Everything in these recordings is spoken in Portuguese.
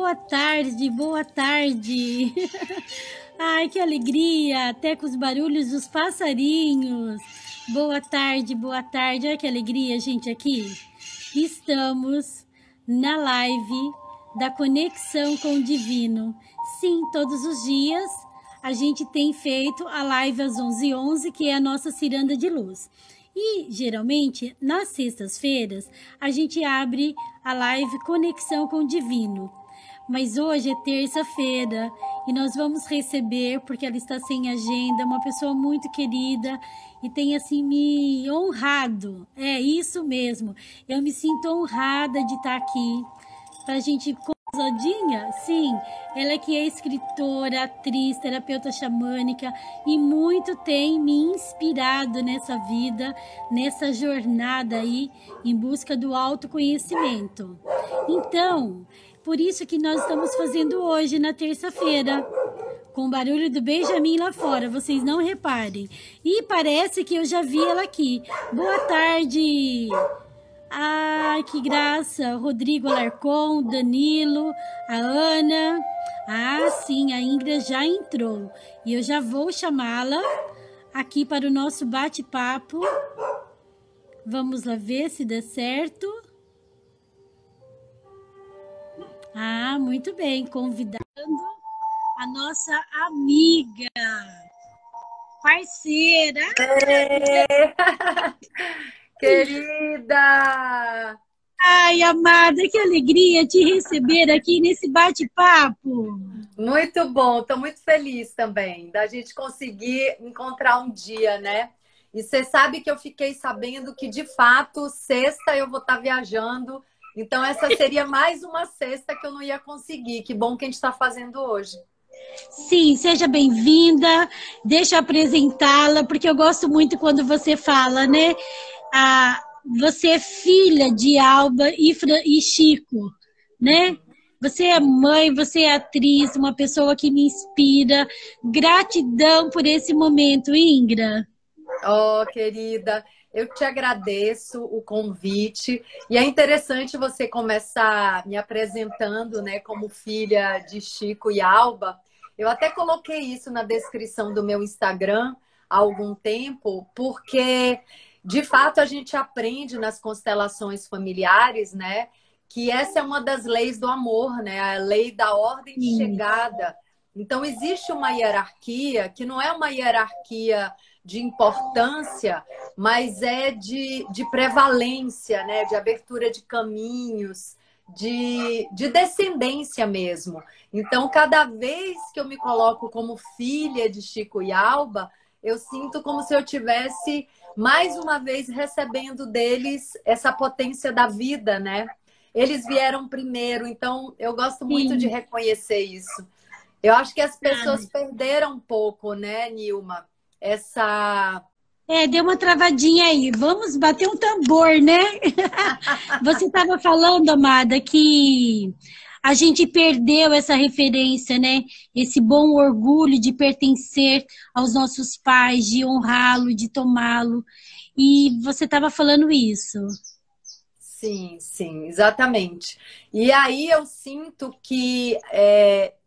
boa tarde, boa tarde. Ai, que alegria, até com os barulhos dos passarinhos. Boa tarde, boa tarde. Olha que alegria, gente, aqui. Estamos na live da Conexão com o Divino. Sim, todos os dias a gente tem feito a live às 11h11, que é a nossa ciranda de luz. E, geralmente, nas sextas-feiras, a gente abre a live Conexão com o Divino. Mas hoje é terça-feira e nós vamos receber, porque ela está sem agenda, uma pessoa muito querida e tem, assim, me honrado. É isso mesmo. Eu me sinto honrada de estar aqui para a gente... Zodinha? Sim, ela que é escritora, atriz, terapeuta xamânica e muito tem me inspirado nessa vida, nessa jornada aí em busca do autoconhecimento. Então, por isso que nós estamos fazendo hoje, na terça-feira, com o barulho do Benjamin lá fora, vocês não reparem. E parece que eu já vi ela aqui. Boa tarde! Ai, que graça! Rodrigo Alarcon, Danilo, a Ana. Ah, sim, a Ingrid já entrou. E eu já vou chamá-la aqui para o nosso bate-papo. Vamos lá ver se dá certo. Ah, muito bem. Convidando a nossa amiga, parceira. Querida! Ai, amada, que alegria te receber aqui nesse bate-papo. Muito bom, estou muito feliz também da gente conseguir encontrar um dia, né? E você sabe que eu fiquei sabendo que, de fato, sexta eu vou estar viajando. Então, essa seria mais uma sexta que eu não ia conseguir. Que bom que a gente está fazendo hoje. Sim, seja bem-vinda. Deixa eu apresentá-la, porque eu gosto muito quando você fala, né? Você é filha de Alba e Chico, né? Você é mãe, você é atriz, uma pessoa que me inspira. Gratidão por esse momento, Ingra. Oh, querida, eu te agradeço o convite. E é interessante você começar me apresentando, né, como filha de Chico e Alba. Eu até coloquei isso na descrição do meu Instagram há algum tempo, porque de fato a gente aprende nas constelações familiares, né, que essa é uma das leis do amor, né, a lei da ordem de chegada. Então existe uma hierarquia que não é uma hierarquia de importância, mas é de prevalência, né, de abertura de caminhos, de descendência mesmo. Então, cada vez que eu me coloco como filha de Chico e Alba, eu sinto como se eu tivesse mais uma vez recebendo deles essa potência da vida, né? Eles vieram primeiro, então eu gosto muito de reconhecer isso. Eu acho que as pessoas perderam um pouco, né, Nilma? Essa... Deu uma travadinha aí. Vamos bater um tambor, né? Você estava falando, amada, que a gente perdeu essa referência, né? Esse bom orgulho de pertencer aos nossos pais, de honrá-lo, de tomá-lo. E você estava falando isso. Sim, sim, exatamente. E aí eu sinto que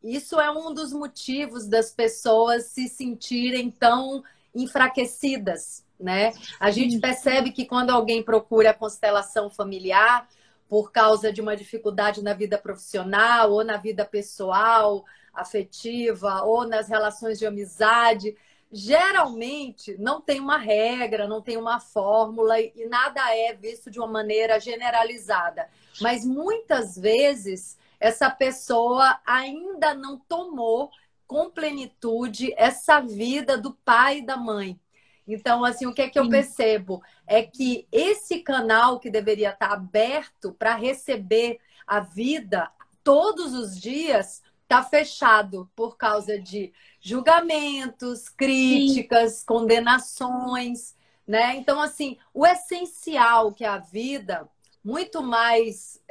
isso é um dos motivos das pessoas se sentirem tão enfraquecidas, né? A gente percebe que quando alguém procura a constelação familiar por causa de uma dificuldade na vida profissional ou na vida pessoal, afetiva ou nas relações de amizade, geralmente não tem uma regra, não tem uma fórmula e nada é visto de uma maneira generalizada. Mas muitas vezes essa pessoa ainda não tomou com plenitude essa vida do pai e da mãe. Então, assim, o que é que eu percebo? É que esse canal que deveria estar aberto para receber a vida todos os dias está fechado por causa de julgamentos, críticas, condenações, né? Então, assim, o essencial que é a vida, muito mais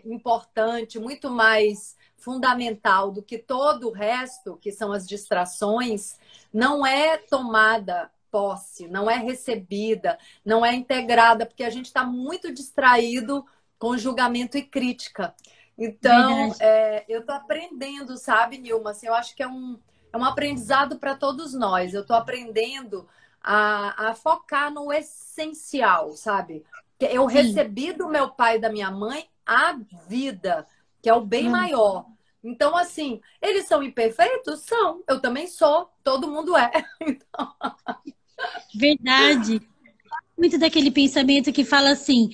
importante, muito mais fundamental do que todo o resto, que são as distrações, não é tomada posse, não é recebida, não é integrada, porque a gente está muito distraído com julgamento e crítica. Então, Verdade. eu tô aprendendo, sabe, Nilma? Assim, eu acho que é um aprendizado para todos nós. Eu tô aprendendo a focar no essencial, sabe? Que eu Sim. recebi do meu pai e da minha mãe a vida, que é o bem Ah, maior. Então, assim, eles são imperfeitos? São. Eu também sou. Todo mundo é. verdade. Muito daquele pensamento que fala assim,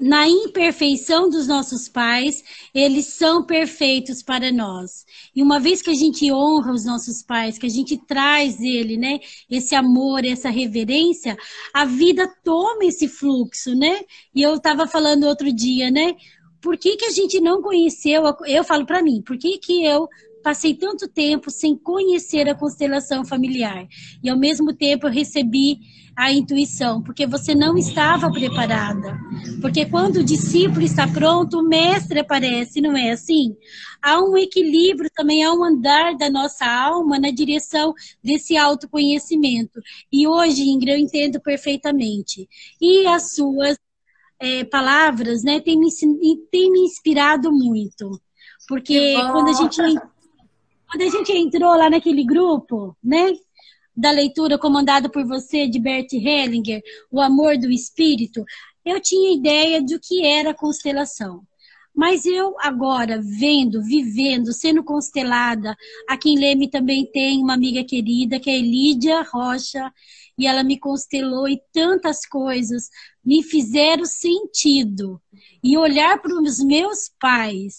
na imperfeição dos nossos pais, eles são perfeitos para nós. E uma vez que a gente honra os nossos pais, que a gente traz ele, né, esse amor, essa reverência, a vida toma esse fluxo, né? E eu estava falando outro dia, né? Por que que a gente não conheceu, eu falo para mim, por que que eu passei tanto tempo sem conhecer a constelação familiar? E ao mesmo tempo eu recebi a intuição, porque você não estava preparada. Porque quando o discípulo está pronto, o mestre aparece, não é assim? Há um equilíbrio também, há um andar da nossa alma na direção desse autoconhecimento. E hoje, Ingrid, eu entendo perfeitamente. E as suas palavras, né, têm me inspirado muito. Que Porque bom! quando a gente entrou lá naquele grupo, né, da leitura comandada por você, de Bert Hellinger, O Amor do Espírito, eu tinha ideia do que era constelação. Mas eu agora, vendo, vivendo, sendo constelada, aqui em Leme também tem uma amiga querida, que é Lídia Rocha, e ela me constelou e tantas coisas me fizeram sentido. E olhar para os meus pais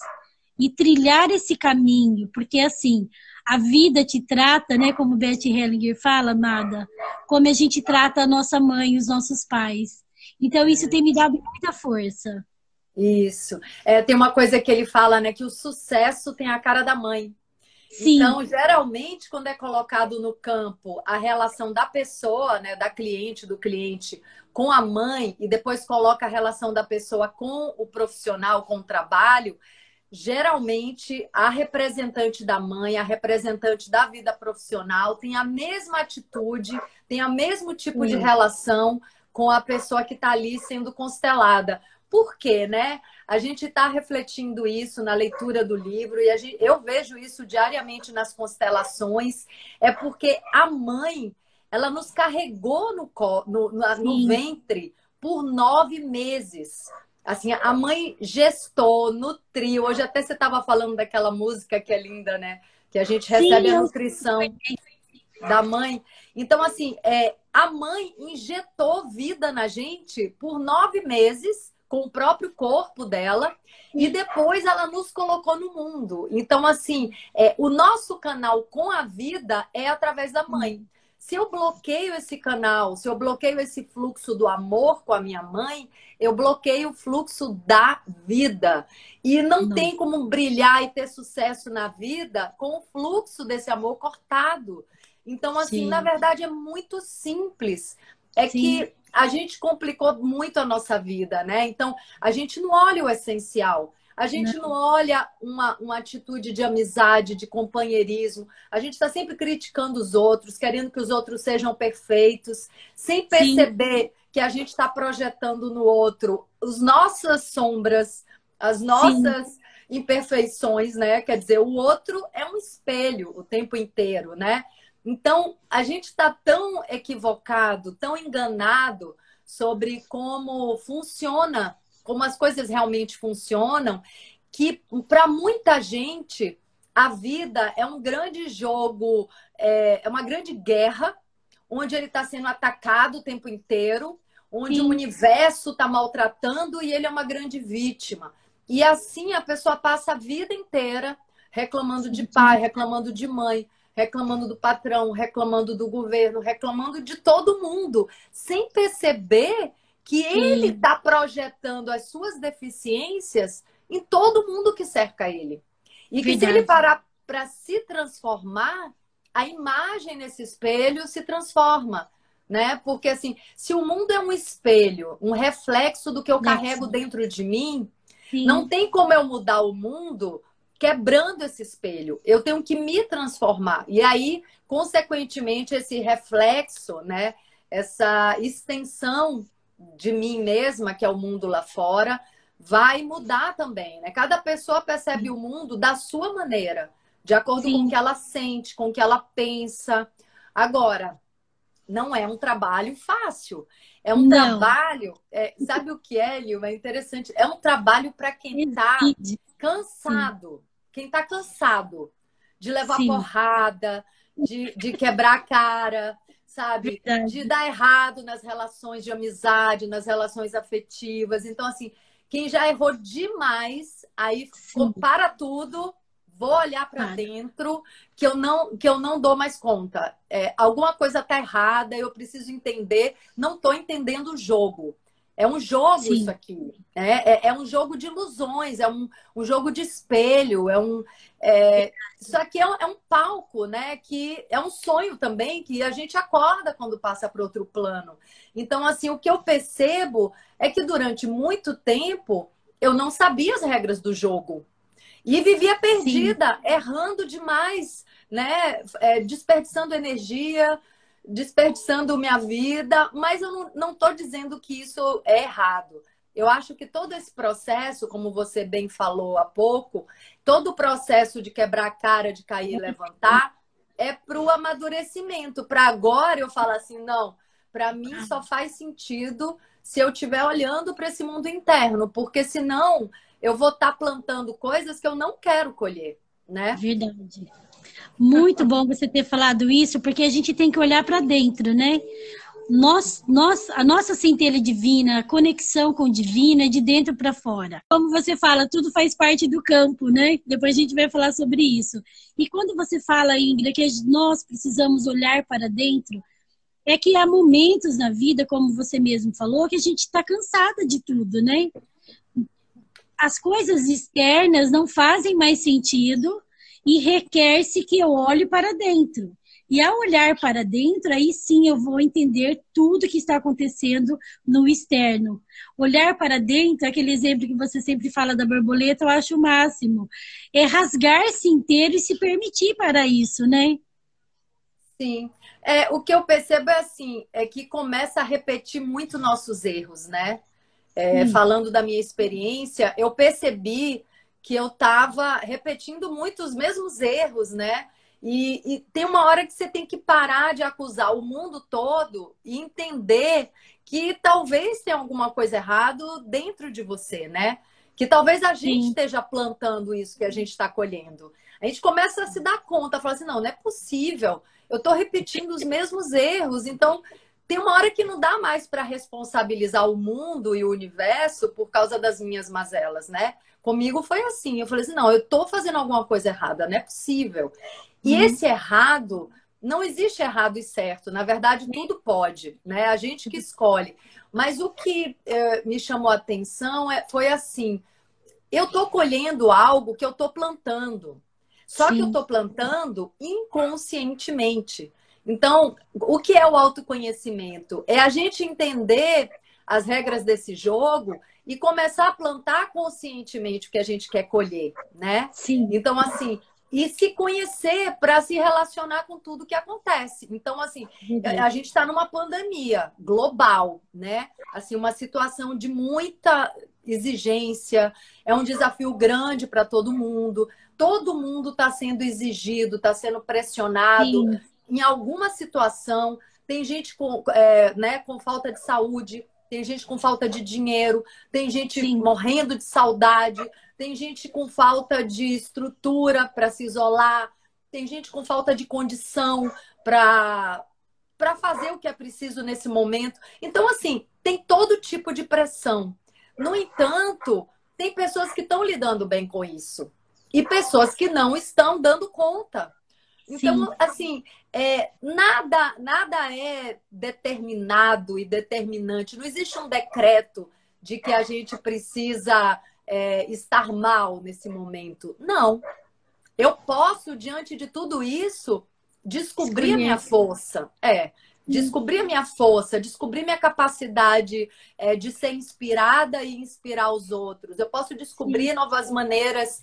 e trilhar esse caminho, porque assim, a vida te trata, né, como Beth Hellinger fala, amada, como a gente trata a nossa mãe e os nossos pais. Então isso tem me dado muita força. Isso. Tem uma coisa que ele fala, né? Que o sucesso tem a cara da mãe. Sim, Então, geralmente, quando é colocado no campo a relação da pessoa, né, da cliente, do cliente com a mãe, e depois coloca a relação da pessoa com o profissional, com o trabalho, geralmente a representante da mãe, a representante da vida profissional tem a mesma atitude, tem o mesmo tipo de sim, relação com a pessoa que está ali sendo constelada. Por quê, né? A gente está refletindo isso na leitura do livro e eu vejo isso diariamente nas constelações. É porque a mãe, ela nos carregou no sim, ventre por 9 meses. Assim, a mãe gestou, nutriu. Hoje até você estava falando daquela música que é linda, né? Que a gente recebe sim, a eu nutrição da mãe. Então, assim, a mãe injetou vida na gente por 9 meses com o próprio corpo dela e depois ela nos colocou no mundo. Então, assim, o nosso canal com a vida é através da mãe. Se eu bloqueio esse canal, se eu bloqueio esse fluxo do amor com a minha mãe, eu bloqueio o fluxo da vida. E não não, tem como brilhar e ter sucesso na vida com o fluxo desse amor cortado. Então, assim, na sim, verdade é muito simples. É sim, que a gente complicou muito a nossa vida, né? Então, a gente não olha o essencial. A gente não não, olha uma atitude de amizade, de companheirismo. A gente está sempre criticando os outros, querendo que os outros sejam perfeitos, sem sim, perceber que a gente está projetando no outro as nossas sombras, as sim, nossas imperfeições, né? Quer dizer, o outro é um espelho o tempo inteiro, né? Então, a gente está tão equivocado, tão enganado sobre como funciona, como as coisas realmente funcionam, que para muita gente a vida é um grande jogo, é uma grande guerra, onde ele está sendo atacado o tempo inteiro, onde o sim, universo está maltratando e ele é uma grande vítima. E assim a pessoa passa a vida inteira reclamando de pai, reclamando de mãe, reclamando do patrão, reclamando do governo, reclamando de todo mundo, sem perceber que ele sim, está projetando as suas deficiências em todo mundo que cerca ele. E que se ele verdade. parar para se transformar, a imagem nesse espelho se transforma, né? Porque assim, se o mundo é um espelho, um reflexo do que eu carrego Lexo, dentro de mim, não sim, tem como eu mudar o mundo quebrando esse espelho. Eu tenho que me transformar. E aí, consequentemente, esse reflexo, né? Essa extensão de mim mesma, que é o mundo lá fora, vai mudar também, né? Cada pessoa percebe o mundo da sua maneira, de acordo com o Sim. que ela sente, com o que ela pensa. Agora, não é um trabalho fácil. É um Não. trabalho, sabe o que é, Lil? É interessante. É um trabalho para quem está Exige. Sim, cansado. Quem está cansado de levar sim, porrada, de quebrar a cara, sabe? De verdade. dar errado nas relações de amizade, nas relações afetivas. Então, assim, quem já errou demais, aí Sim, para tudo, vou olhar para para. dentro que eu não dou mais conta. Alguma coisa está errada, eu preciso entender, não estou entendendo o jogo. É um jogo isso Sim, aqui, né? É um jogo de ilusões, um jogo de espelho, isso aqui é um palco, né? Que é um sonho também, que a gente acorda quando passa para outro plano. Então, assim, o que eu percebo é que durante muito tempo eu não sabia as regras do jogo. E vivia sim. perdida, errando demais, né? Desperdiçando energia, desperdiçando minha vida, mas eu não estou dizendo que isso é errado. Eu acho que todo esse processo, como você bem falou há pouco, todo o processo de quebrar a cara, de cair e levantar, é para o amadurecimento. Para agora eu falar assim, não, para mim só faz sentido se eu estiver olhando para esse mundo interno, porque senão eu vou estar plantando coisas que eu não quero colher, né? Verdade. Muito bom você ter falado isso, porque a gente tem que olhar para dentro, né? A nossa centelha divina, a conexão com o divino é de dentro para fora. Como você fala, tudo faz parte do campo, né? Depois a gente vai falar sobre isso. E quando você fala, Ingrid, que nós precisamos olhar para dentro, é que há momentos na vida, como você mesmo falou, que a gente está cansada de tudo, né? As coisas externas não fazem mais sentido e requer-se que eu olhe para dentro. E ao olhar para dentro, aí sim eu vou entender tudo que está acontecendo no externo. Olhar para dentro, aquele exemplo que você sempre fala da borboleta, eu acho o máximo. É rasgar-se inteiro e se permitir para isso, né? Sim. O que eu percebo é assim, é que começa a repetir muito nossos erros, né? Sim, Falando da minha experiência, eu percebi que eu estava repetindo muito os mesmos erros, né? E tem uma hora que você tem que parar de acusar o mundo todo e entender que talvez tenha alguma coisa errada dentro de você, né? Que talvez a gente sim, esteja plantando isso que a gente está colhendo. A gente começa a se dar conta, falar assim, não é possível. Eu estou repetindo os mesmos erros, então tem uma hora que não dá mais para responsabilizar o mundo e o universo por causa das minhas mazelas, né? Comigo foi assim. Eu falei assim: não, eu estou fazendo alguma coisa errada, não é possível. E hum, esse errado, não existe errado e certo. Na verdade, tudo pode, né? A gente que escolhe. Mas o que me chamou a atenção foi assim: eu estou colhendo algo que eu estou plantando. Só que eu sim, estou plantando inconscientemente. Então, o que é o autoconhecimento? É a gente entender as regras desse jogo e começar a plantar conscientemente o que a gente quer colher, né? sim, Então, assim, e se conhecer para se relacionar com tudo que acontece. Então, assim, a verdade. gente está numa pandemia global, né? Assim, uma situação de muita exigência, é um desafio grande para todo mundo está sendo exigido, está sendo pressionado Sim, em alguma situação. Tem gente né, com falta de saúde, tem gente com falta de dinheiro, tem gente sim, morrendo de saudade, tem gente com falta de estrutura para se isolar, tem gente com falta de condição para fazer o que é preciso nesse momento. Então, assim, tem todo tipo de pressão. No entanto, tem pessoas que estão lidando bem com isso e pessoas que não estão dando conta. sim, Então, assim, nada é determinado e determinante. Não existe um decreto de que a gente precisa estar mal nesse momento. Não. Eu posso, diante de tudo isso, descobrir a minha escolher. força. Sim, Descobrir a minha força, descobrir minha capacidade de ser inspirada e inspirar os outros. Eu posso sim, descobrir novas maneiras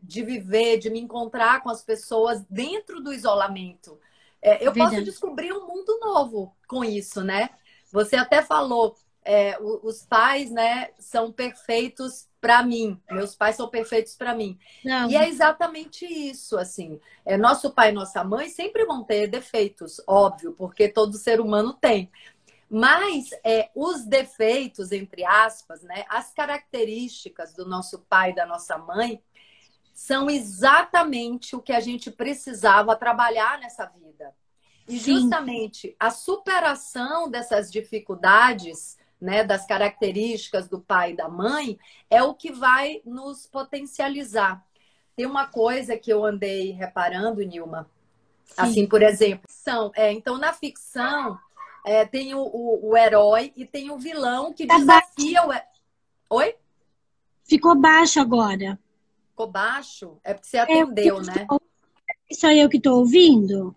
de viver, de me encontrar com as pessoas dentro do isolamento. Eu posso verdade. descobrir um mundo novo com isso, né? Você até falou os pais, né, são perfeitos para mim. Meus pais são perfeitos para mim. E Não, é exatamente isso, assim. Nosso pai e nossa mãe sempre vão ter defeitos, óbvio, porque todo ser humano tem. Mas os defeitos, entre aspas, né, as características do nosso pai e da nossa mãe são exatamente o que a gente precisava trabalhar nessa vida. E sim, justamente a superação dessas dificuldades, né, das características do pai e da mãe, é o que vai nos potencializar. Tem uma coisa que eu andei reparando, Nilma, assim, sim. por exemplo, então na ficção tem o herói e tem o vilão que Tá ba- desafia o. Oi? Ficou baixo agora. Ficou baixo? É porque você É, atendeu, né? só eu que tô ouvindo?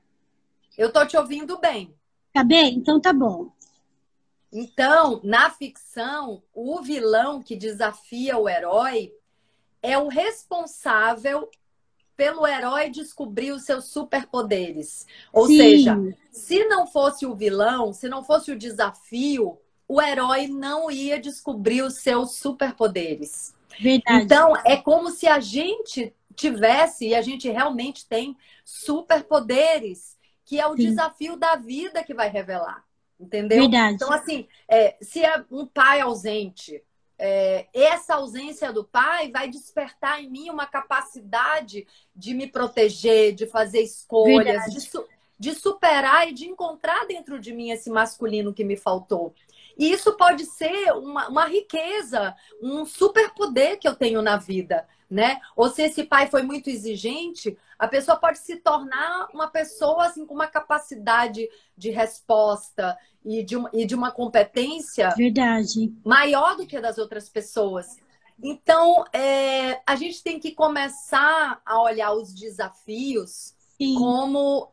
Eu tô te ouvindo bem. Tá bem? Então tá bom. Então, na ficção, o vilão que desafia o herói é o responsável pelo herói descobrir os seus superpoderes. Ou seja, Sim, se não fosse o vilão, se não fosse o desafio, o herói não ia descobrir os seus superpoderes. verdade. Então, é como se a gente tivesse, e a gente realmente tem, superpoderes, que é o Sim, desafio da vida que vai revelar. Entendeu? Então, verdade. assim, se é um pai ausente, essa ausência do pai vai despertar em mim uma capacidade de me proteger, de fazer escolhas, Verdade. de superar e de encontrar dentro de mim esse masculino que me faltou. E isso pode ser uma riqueza, um superpoder que eu tenho na vida, né? Ou se esse pai foi muito exigente, a pessoa pode se tornar uma pessoa assim, com uma capacidade de resposta e de uma competência Verdade. maior do que a das outras pessoas. Então, a gente tem que começar a olhar os desafios Sim, como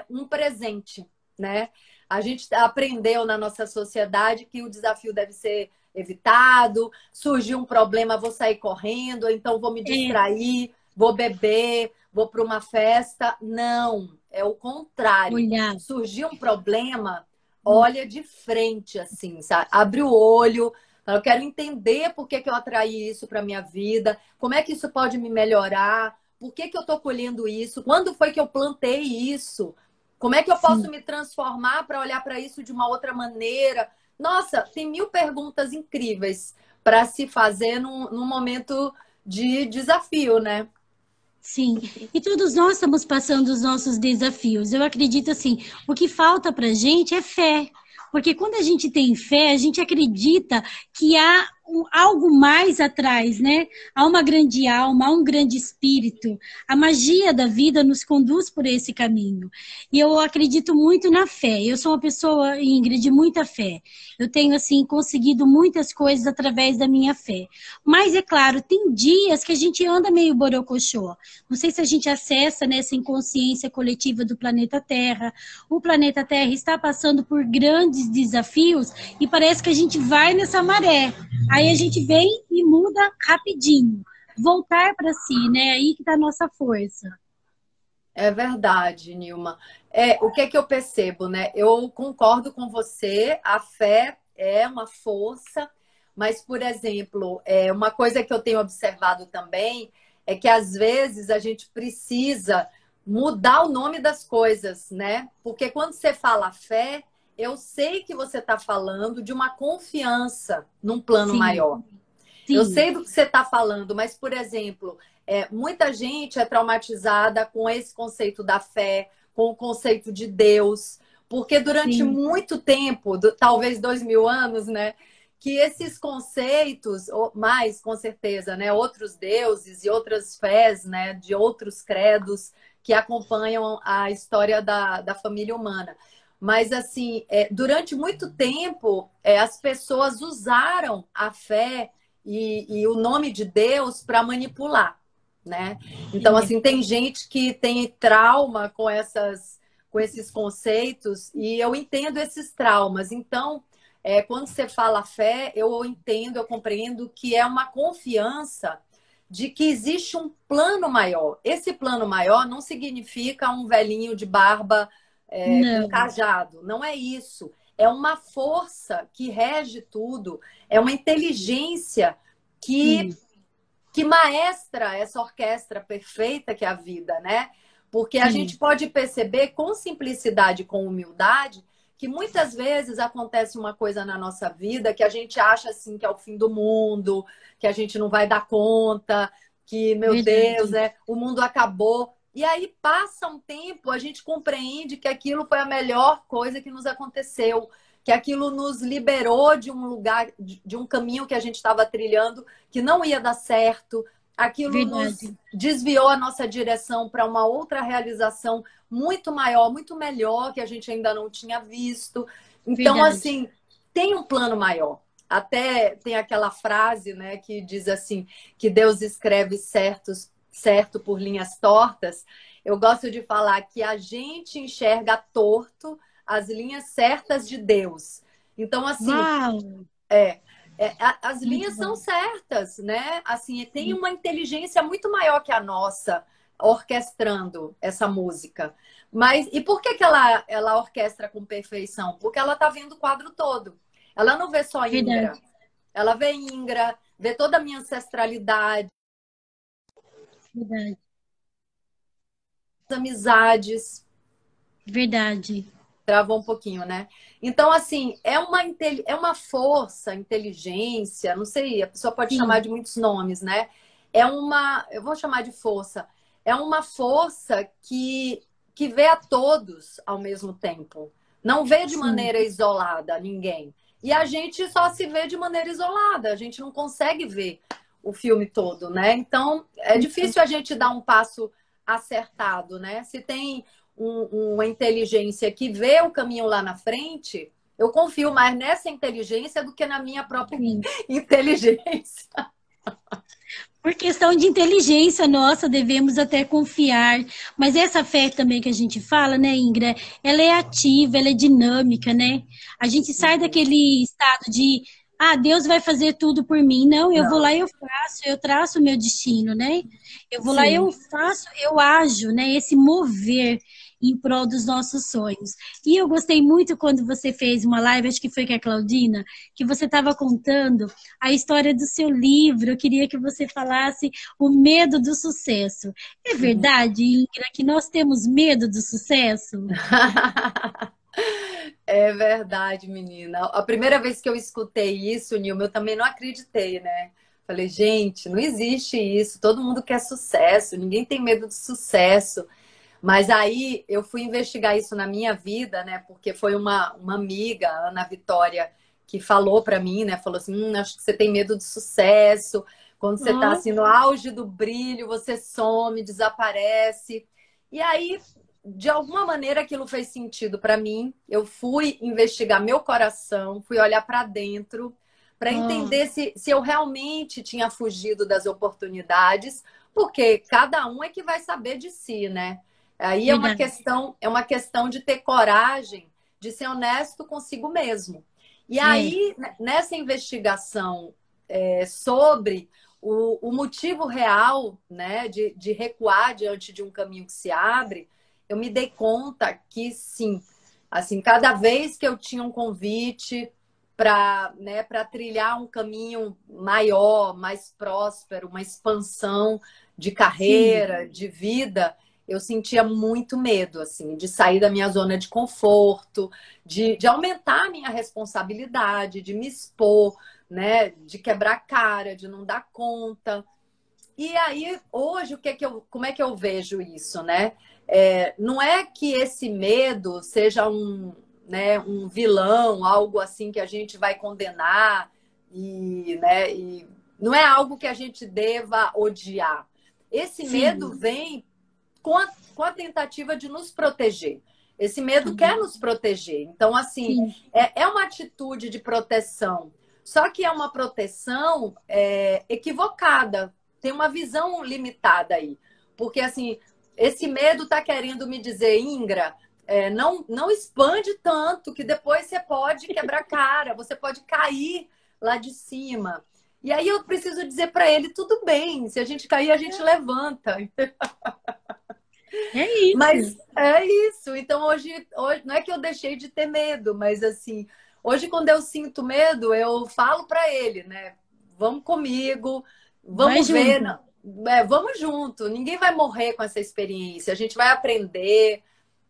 um presente, né? A gente aprendeu na nossa sociedade que o desafio deve ser evitado. Surgiu um problema, vou sair correndo, então vou me é, distrair, vou beber, vou para uma festa. Não, é o contrário. olhar. Surgiu um problema, olha de frente, assim, sabe? Abre o olho. Eu quero entender por que eu atraí isso para minha vida, como é que isso pode me melhorar, por que eu estou colhendo isso, quando foi que eu plantei isso, como é que eu posso Sim. me transformar para olhar para isso de uma outra maneira. Nossa, tem mil perguntas incríveis para se fazer num momento de desafio, né? Sim, e todos nós estamos passando os nossos desafios. Eu acredito assim, o que falta para a gente é fé, porque quando a gente tem fé, a gente acredita que há algo mais atrás, né? Há uma grande alma, há um grande espírito. A magia da vida nos conduz por esse caminho. E eu acredito muito na fé. Eu sou uma pessoa, Ingrid, de muita fé. Eu tenho assim conseguido muitas coisas através da minha fé. Mas é claro, tem dias que a gente anda meio borocochô. Não sei se a gente acessa nessa inconsciência coletiva do planeta Terra. O planeta Terra está passando por grandes desafios e parece que a gente vai nessa maré. Aí a gente vem e muda rapidinho. Voltar para si, né? Aí que está a nossa força. É verdade, Nilma. O que é que eu percebo, né? Eu concordo com você, a fé é uma força, mas, por exemplo, uma coisa que eu tenho observado também é que às vezes a gente precisa mudar o nome das coisas, né? Porque quando você fala fé, eu sei que você está falando de uma confiança num plano Sim, maior. Eu sim, sei do que você está falando, mas, por exemplo, muita gente é traumatizada com esse conceito da fé, com o conceito de Deus, porque durante sim, muito tempo, talvez 2000 anos, né, que esses conceitos, ou mais com certeza, né, outros deuses e outras fés, né, de outros credos que acompanham a história da família humana. Mas, assim, durante muito tempo, as pessoas usaram a fé e o nome de Deus para manipular, né? Então, é, assim, tem gente que tem trauma com esses conceitos e eu entendo esses traumas. Então, quando você fala fé, eu entendo, eu compreendo que é uma confiança de que existe um plano maior. Esse plano maior não significa um velhinho de barba com não, cajado, não é isso. é uma força que rege tudo, é uma inteligência que, Sim, que maestra essa orquestra perfeita que é a vida, né? Porque a gente sim. pode perceber com simplicidade, com humildade, que muitas vezes acontece uma coisa na nossa vida que a gente acha assim que é o fim do mundo, que a gente não vai dar conta, que, meu Deus, Verdade. o mundo acabou. E aí passa um tempo, a gente compreende que aquilo foi a melhor coisa que nos aconteceu, que aquilo nos liberou de um lugar, de um caminho que a gente estava trilhando, que não ia dar certo. Aquilo nos Verdade. desviou a nossa direção para uma outra realização muito maior, muito melhor, que a gente ainda não tinha visto. Então, Verdade. assim, tem um plano maior. Até tem aquela frase, né, que diz assim, que Deus escreve certo por linhas tortas. Eu gosto de falar que a gente enxerga torto as linhas certas de Deus. Então, assim, Uau! é, as Muito linhas são bom. certas, né? Assim, tem Sim. uma inteligência muito maior que a nossa orquestrando essa música. Mas e por que ela orquestra com perfeição? Porque ela está vendo o quadro todo. Ela não vê só Ingra. Verdade. Ela vê Ingra, vê toda a minha ancestralidade, Verdade. as amizades. Verdade. Travou um pouquinho, né? Então, assim, é uma força, inteligência, não sei, a pessoa pode chamar Sim. de muitos nomes, né? Eu vou chamar de força, é uma força que vê a todos ao mesmo tempo. Não vê de Sim. maneira isolada ninguém. E a gente só se vê de maneira isolada, a gente não consegue ver o filme todo, né? Então, é Então, difícil a gente dar um passo acertado, né? Se tem uma inteligência que vê o caminho lá na frente, eu confio mais nessa inteligência do que na minha própria sim. inteligência. Por questão de inteligência nossa, devemos até confiar. Mas essa fé também que a gente fala, né, Ingra? Ela é ativa, ela é dinâmica, né? A gente sai Sim. daquele estado de, ah, Deus vai fazer tudo por mim. Não, eu vou lá e Não. eu faço, eu traço o meu destino, né? Eu vou lá e Sim. eu faço, eu ajo, né? Esse mover em prol dos nossos sonhos. E eu gostei muito quando você fez uma live, acho que foi com a Claudina, que você estava contando a história do seu livro. Eu queria que você falasse o medo do sucesso. É verdade, Ingra, que nós temos medo do sucesso? É verdade, menina. A primeira vez que eu escutei isso, Nilma, eu também não acreditei, né? Falei, gente, não existe isso. Todo mundo quer sucesso, ninguém tem medo de sucesso. Mas aí eu fui investigar isso na minha vida, né? Porque foi uma amiga, Ana Vitória, que falou para mim, né? Falou assim: acho que você tem medo de sucesso. Quando você tá Ó, assim no auge do brilho, você some, desaparece. E aí, de alguma maneira, aquilo fez sentido para mim. Eu fui investigar meu coração, fui olhar para dentro para ó, entender se eu realmente tinha fugido das oportunidades, porque cada um é que vai saber de si, né? Aí verdade. é uma questão de ter coragem, de ser honesto consigo mesmo. E É, aí, nessa investigação sobre o motivo real, né, de recuar diante de um caminho que se abre, eu me dei conta que sim, assim, cada vez que eu tinha um convite para trilhar um caminho maior, mais próspero, uma expansão de sim, carreira, de vida, eu sentia muito medo, assim, de sair da minha zona de conforto, de aumentar a minha responsabilidade, de me expor, né? De quebrar a cara, de não dar conta. E aí, hoje, como é que eu vejo isso, né? Não é que esse medo seja um vilão, algo assim que a gente vai condenar e não é algo que a gente deva odiar. Esse medo sim, vem com a tentativa de nos proteger. Esse medo quer nos proteger. Então, assim, sim, é uma atitude de proteção. Só que é uma proteção equivocada. Tem uma visão limitada aí. Porque, assim, esse medo está querendo me dizer, Ingra, não expande tanto, que depois você pode quebrar cara, você pode cair lá de cima. E aí eu preciso dizer para ele, tudo bem, se a gente cair, a gente levanta. É Mas isso. é isso. Então hoje não é que eu deixei de ter medo, mas assim, hoje quando eu sinto medo, eu falo para ele, né? Vamos comigo, Vai vamos ver, junto. vamos junto. Ninguém vai morrer com essa experiência. A gente vai aprender,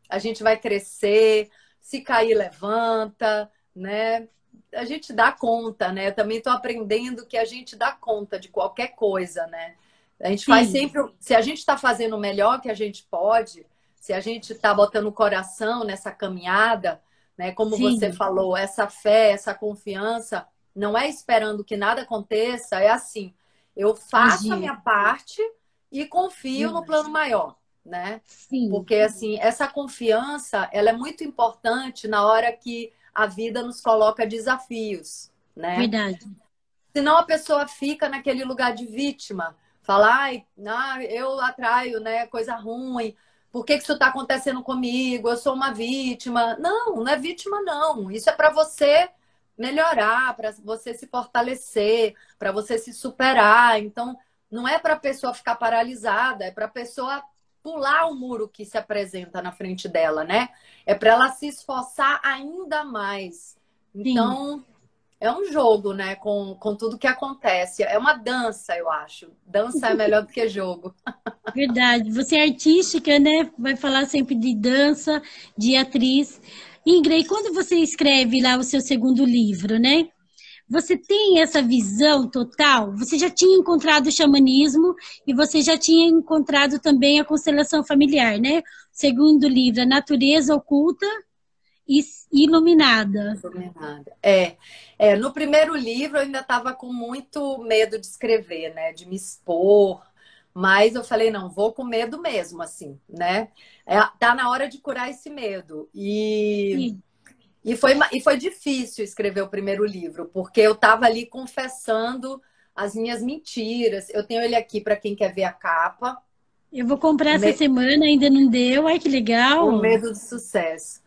a gente vai crescer. Se cair, levanta, né? A gente dá conta, né? Eu também estou aprendendo que a gente dá conta de qualquer coisa, né? A gente faz Sim, sempre. Se a gente está fazendo o melhor que a gente pode, se a gente está botando o coração nessa caminhada, né? Como você sim. falou, essa fé, essa confiança, não é esperando que nada aconteça, é assim. Eu faço a Agir. minha parte e confio no Verdade. plano maior, né? Sim, Porque assim, essa confiança, ela é muito importante na hora que a vida nos coloca desafios, né? verdade. Senão a pessoa fica naquele lugar de vítima, fala, ai, eu atraio, né, coisa ruim. Por que que isso está acontecendo comigo? Eu sou uma vítima. Não, não é vítima, não. Isso é para você melhorar, para você se fortalecer, para você se superar. Então, não é para a pessoa ficar paralisada, é para a pessoa pular o muro que se apresenta na frente dela, né? É para ela se esforçar ainda mais. Sim, Então, é um jogo, né? Com tudo que acontece. É uma dança, eu acho. Dança é melhor do que jogo. verdade. Você é artística, né? Vai falar sempre de dança, de atriz. Ingrid, quando você escreve lá o seu segundo livro, né? Você tem essa visão total? Você já tinha encontrado o xamanismo e você já tinha encontrado também a constelação familiar, né? Segundo livro, a natureza oculta e iluminada. Dominada. No primeiro livro eu ainda estava com muito medo de escrever, né? De me expor. Mas eu falei, não, vou com medo mesmo, assim, né? Tá na hora de curar esse medo. Sim. E foi difícil escrever o primeiro livro, porque eu estava ali confessando as minhas mentiras. Eu tenho ele aqui para quem quer ver a capa. Eu vou comprar O, essa me- semana, ainda não deu. Ai, que o legal. Medo do Sucesso.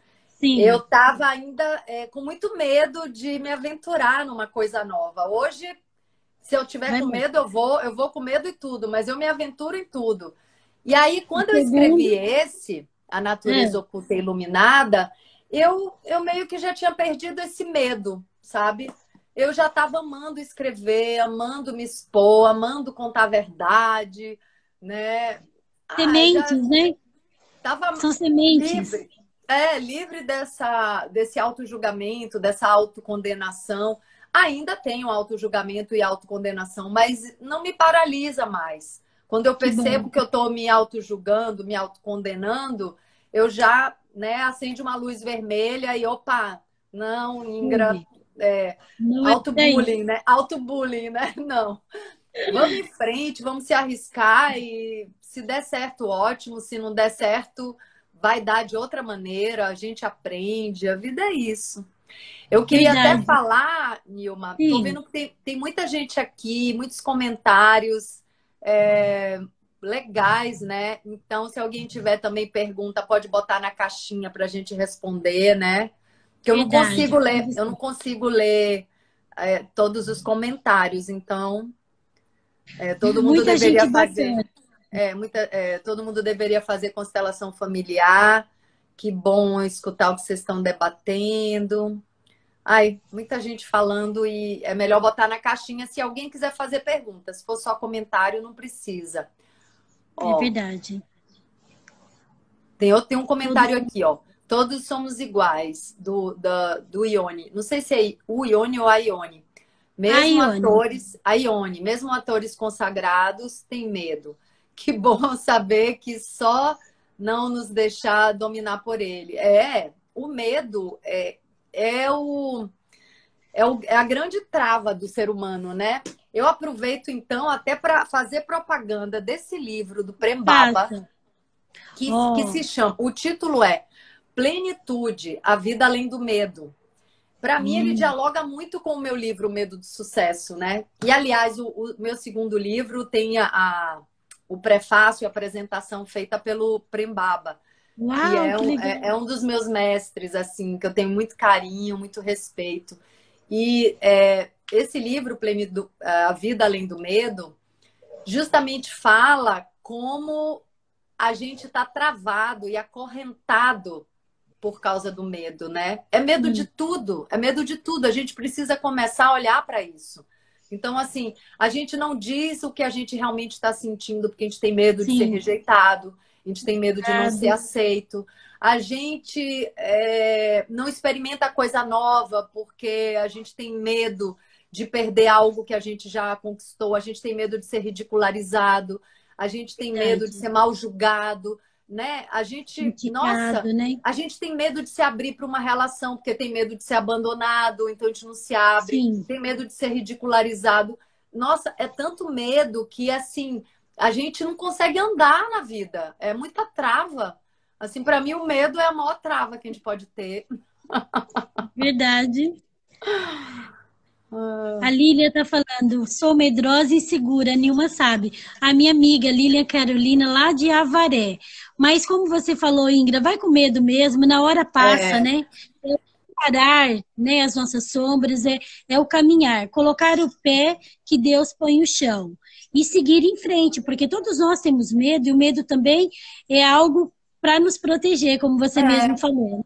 Eu Sim. estava ainda com muito medo de me aventurar numa coisa nova. Hoje, se eu tiver Vai com lá. medo, eu vou com medo e tudo, mas eu me aventuro em tudo. E aí, O quando eu segundo, escrevi esse, A é, Natureza Oculta e Iluminada, eu meio que já tinha perdido esse medo, sabe? Eu já estava amando escrever, amando me expor, amando contar a verdade, né? Já sementes, né? estava São sementes. livre, livre desse auto-julgamento, dessa autocondenação. Ainda tenho auto-julgamento e autocondenação, mas não me paralisa mais. Quando eu Que bom. percebo que eu estou me auto-julgando, me autocondenando, eu já, né, acende uma luz vermelha e opa, não, Ingra, Ui, é, não é por aí. auto-bullying, né? Auto-bullying, né? Não. Vamos em frente, vamos se arriscar e se der certo, ótimo. Se não der certo, vai dar de outra maneira. A gente aprende. A vida é isso. Eu queria até Verdade. falar, Nilma, tô Sim. vendo que tem muita gente aqui, muitos comentários legais, né? Então, se alguém tiver também pergunta, pode botar na caixinha para a gente responder, né? Que Verdade. eu não consigo ler todos os comentários, então todo mundo Muita gente deveria fazer. bacana. Todo mundo deveria fazer constelação familiar. Que bom escutar o que vocês estão debatendo. Ai, muita gente falando e é melhor botar na caixinha se alguém quiser fazer perguntas. Se for só comentário, não precisa. É Ó, verdade. tem um Todos comentário aqui, ó. Todos somos iguais, do Ione. Não sei se é o Ione ou a Ione. a Mesmo Ione. atores, a Ione, mesmo atores consagrados têm medo. Que bom saber que só não nos deixar dominar por ele. O medo é a grande trava do ser humano, né? Eu aproveito então até para fazer propaganda desse livro do Prem Baba, Passa. que Ó. se chama, o título é Plenitude, a vida além do medo. Para mim, ele Hum. dialoga muito com o meu livro, O Medo do Sucesso, né? E, aliás, o meu segundo livro tem o prefácio e a apresentação feita pelo Prem Baba, que Uau, que legal. é um dos meus mestres, assim, que eu tenho muito carinho, muito respeito. E esse livro, A Vida Além do Medo, justamente fala como a gente está travado e acorrentado por causa do medo, né? É medo de tudo, é medo de tudo. A gente precisa começar a olhar para isso. Então, assim, a gente não diz o que a gente realmente está sentindo, porque a gente tem medo de ser Sim. rejeitado, a gente tem medo de não ser aceito. A gente não experimenta coisa nova porque a gente tem medo de perder algo que a gente já conquistou, a gente tem medo de ser ridicularizado, a gente tem medo de ser mal julgado, né? A gente, nossa, Criticado, né? a gente tem medo de se abrir para uma relação porque tem medo de ser abandonado, então a gente não se abre, Sim. tem medo de ser ridicularizado. Nossa, é tanto medo que assim, a gente não consegue andar na vida, é muita trava. Assim, para mim o medo é a maior trava que a gente pode ter. Verdade. A Lília tá falando, sou medrosa e insegura, Nilma sabe. A minha amiga Lília Carolina, lá de Avaré. Mas como você falou, Ingra, vai com medo mesmo, na hora passa, É, né? É parar, né, as nossas sombras, é o caminhar, colocar o pé que Deus põe no chão e seguir em frente, porque todos nós temos medo e o medo também é algo para nos proteger, como você mesmo é. falou.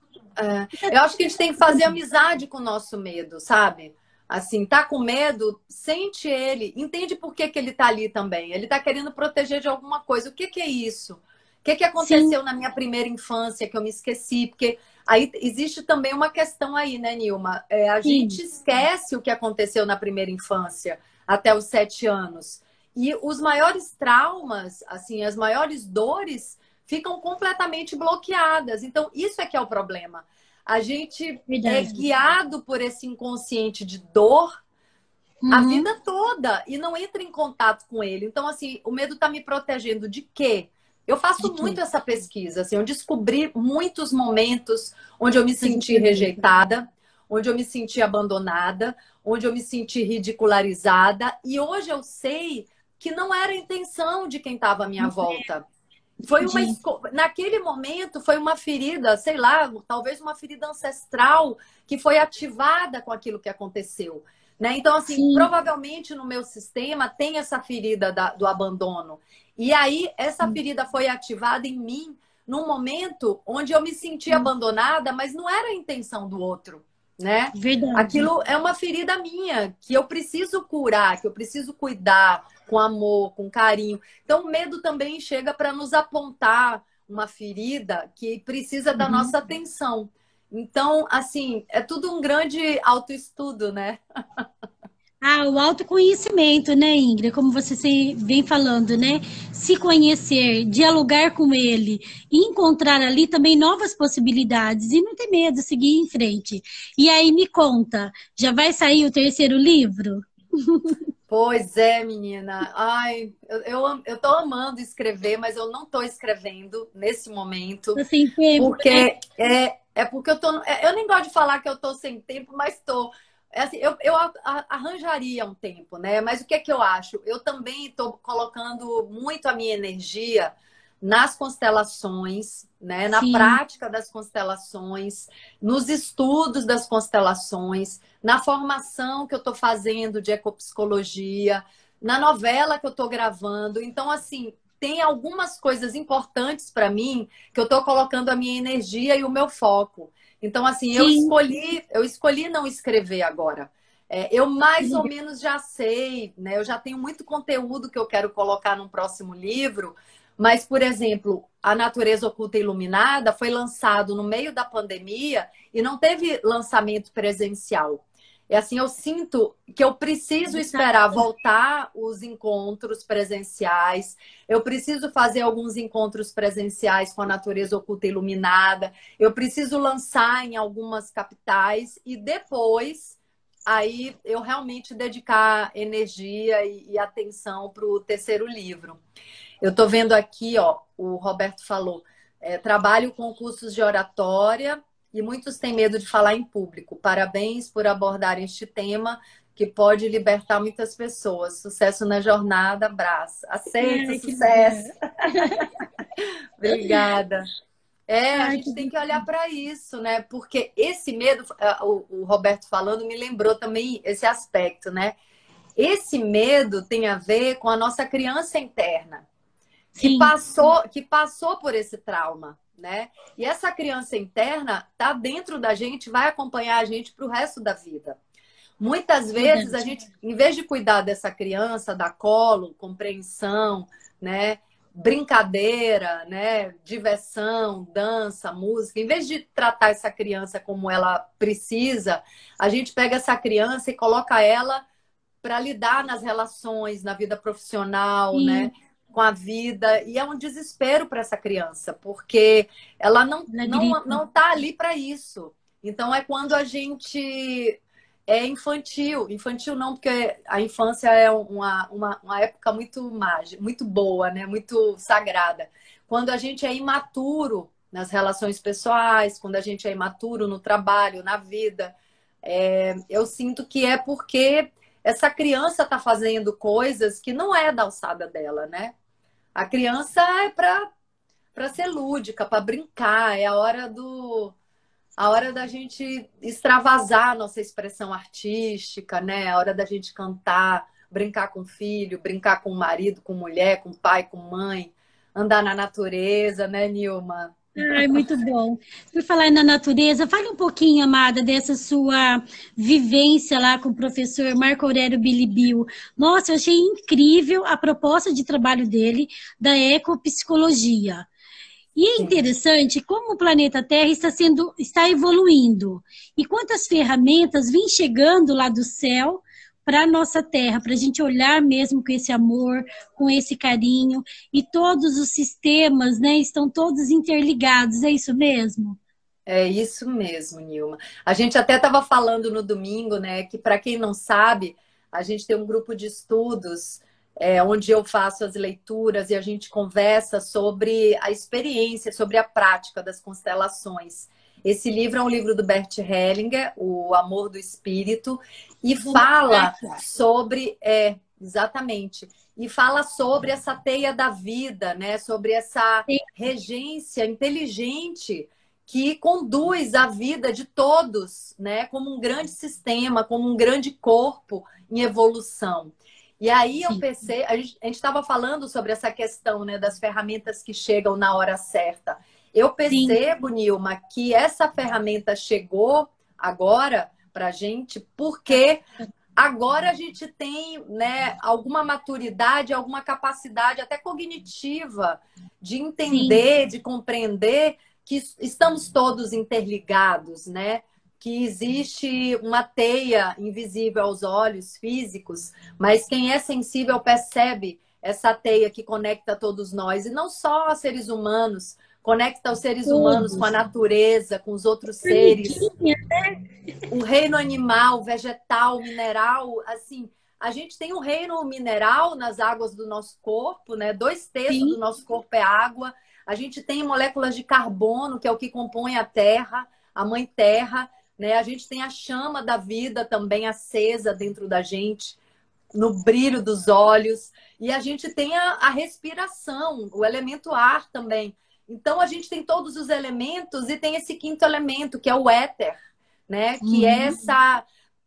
Eu acho que a gente tem que fazer amizade com o nosso medo, sabe? Assim, tá com medo, sente ele, entende por que que ele tá ali também. Ele tá querendo proteger de alguma coisa. O que que é isso? O que que Sim, aconteceu na minha primeira infância que eu me esqueci? Porque aí existe também uma questão aí, né, Nilma? A sim, gente esquece o que aconteceu na primeira infância até os 7 anos. E os maiores traumas, assim, as maiores dores ficam completamente bloqueadas. Então, isso é que é o problema. A gente é verdade. guiado por esse inconsciente de dor a Uhum, vida toda e não entra em contato com ele. Então, assim, o medo está me protegendo de quê? Eu de faço muito quê? essa pesquisa, assim, eu descobri muitos momentos onde eu me Fazer senti pergunta. rejeitada, onde eu me senti abandonada, onde eu me senti ridicularizada, e hoje eu sei que não era a intenção de quem estava à minha volta. Foi uma Entendi. naquele momento foi uma ferida, sei lá, talvez uma ferida ancestral que foi ativada com aquilo que aconteceu, né? Então assim, Sim, provavelmente no meu sistema tem essa ferida do abandono. E aí essa ferida foi ativada em mim num momento onde eu me senti abandonada, mas não era a intenção do outro, né? verdade. Aquilo é uma ferida minha que eu preciso curar, que eu preciso cuidar com amor, com carinho. Então, o medo também chega para nos apontar uma ferida que precisa da Uhum. nossa atenção. Então, assim, é tudo um grande autoestudo, né? Ah, o autoconhecimento, né, Ingrid? Como você vem falando, né? Se conhecer, dialogar com ele, e encontrar ali também novas possibilidades e não ter medo, seguir em frente. E aí me conta, já vai sair o terceiro livro? Pois é, menina. Ai, eu tô amando escrever, mas eu não tô escrevendo nesse momento, Tô sem tempo, né? porque é porque eu tô. Eu nem gosto de falar que eu tô sem tempo, mas tô. É assim, eu arranjaria um tempo, né? Mas o que é que eu acho? Eu também estou colocando muito a minha energia nas constelações, né? Na Sim, prática das constelações, nos estudos das constelações, na formação que eu estou fazendo de ecopsicologia, na novela que eu estou gravando. Então, assim, tem algumas coisas importantes para mim que eu estou colocando a minha energia e o meu foco. Então, assim, sim, eu escolhi não escrever agora. Eu que mais ou legal. menos já sei, né? Eu já tenho muito conteúdo que eu quero colocar num próximo livro, mas, por exemplo, A Natureza Oculta e Iluminada foi lançado no meio da pandemia e não teve lançamento presencial. É assim, eu sinto que eu preciso esperar voltar os encontros presenciais, eu preciso fazer alguns encontros presenciais com a natureza oculta e iluminada, eu preciso lançar em algumas capitais e depois aí eu realmente dedicar energia e atenção para o terceiro livro. Eu estou vendo aqui, ó, o Roberto falou, trabalho com cursos de oratória e muitos têm medo de falar em público. Parabéns por abordar este tema que pode libertar muitas pessoas. Sucesso na jornada, abraço. Aceito, Ai, que sucesso. legal. Obrigada. A Ai, que gente tem que olhar para isso, né? Porque esse medo, o Roberto falando, me lembrou também esse aspecto, né? Esse medo tem a ver com a nossa criança interna. Sim, que passou por esse trauma, né? E essa criança interna tá dentro da gente, vai acompanhar a gente para o resto da vida. Muitas vezes a verdade. gente, em vez de cuidar dessa criança, dar colo, compreensão, né, brincadeira, né, diversão, dança, música, em vez de tratar essa criança como ela precisa, a gente pega essa criança e coloca ela para lidar nas relações, na vida profissional, né, Sim, com a vida, e é um desespero para essa criança, porque ela ela grita. não tá ali para isso. Então é quando a gente é infantil. Infantil não, porque a infância é uma época muito mágica, muito boa, né? Muito sagrada. Quando a gente é imaturo nas relações pessoais, quando a gente é imaturo no trabalho, na vida, eu sinto que é porque essa criança está fazendo coisas que não é da alçada dela, né? A criança é para ser lúdica, para brincar, é a hora da gente extravasar a nossa expressão artística, né? A hora da gente cantar, brincar com o filho, brincar com o marido, com mulher, com pai, com mãe, andar na natureza, né, Nilma? Ai, muito bom. Por falar na natureza, fale um pouquinho, amada, dessa sua vivência lá com o professor Marco Aurélio Bilibio. Nossa, eu achei incrível a proposta de trabalho dele da ecopsicologia. E é Sim. interessante como o planeta Terra está evoluindo e quantas ferramentas vêm chegando lá do céu para a nossa Terra, para a gente olhar mesmo com esse amor, com esse carinho, e todos os sistemas, né, estão todos interligados, é isso mesmo? É isso mesmo, Nilma. A gente até estava falando no domingo, né, que para quem não sabe, a gente tem um grupo de estudos onde eu faço as leituras e a gente conversa sobre a experiência, sobre a prática das constelações. Esse livro é um livro do Bert Hellinger, O Amor do Espírito, e Vou marcar fala aqui. sobre, exatamente, e fala sobre essa teia da vida, né, sobre essa regência inteligente que conduz a vida de todos, né, como um grande sistema, como um grande corpo em evolução. E aí eu Sim, pensei, a gente estava falando sobre essa questão, né, das ferramentas que chegam na hora certa. Eu sim, percebo, Nilma, que essa ferramenta chegou agora para a gente porque agora a gente tem, né, alguma maturidade, alguma capacidade até cognitiva de sim, entender, de compreender que estamos todos interligados, né? Que existe uma teia invisível aos olhos físicos, mas quem é sensível percebe essa teia que conecta todos nós, e não só seres humanos, conecta os seres humanos com a todos. natureza, com os outros seres, Formiguinha, o reino animal, vegetal, mineral, assim, a gente tem um reino mineral nas águas do nosso corpo, né? 2/3 do sim, nosso corpo é água. A gente tem moléculas de carbono, que é o que compõe a Terra, a Mãe Terra, né? A gente tem a chama da vida também acesa dentro da gente, no brilho dos olhos. E a gente tem a respiração, o elemento ar também. Então a gente tem todos os elementos e tem esse quinto elemento, que é o éter, né? Que é uhum,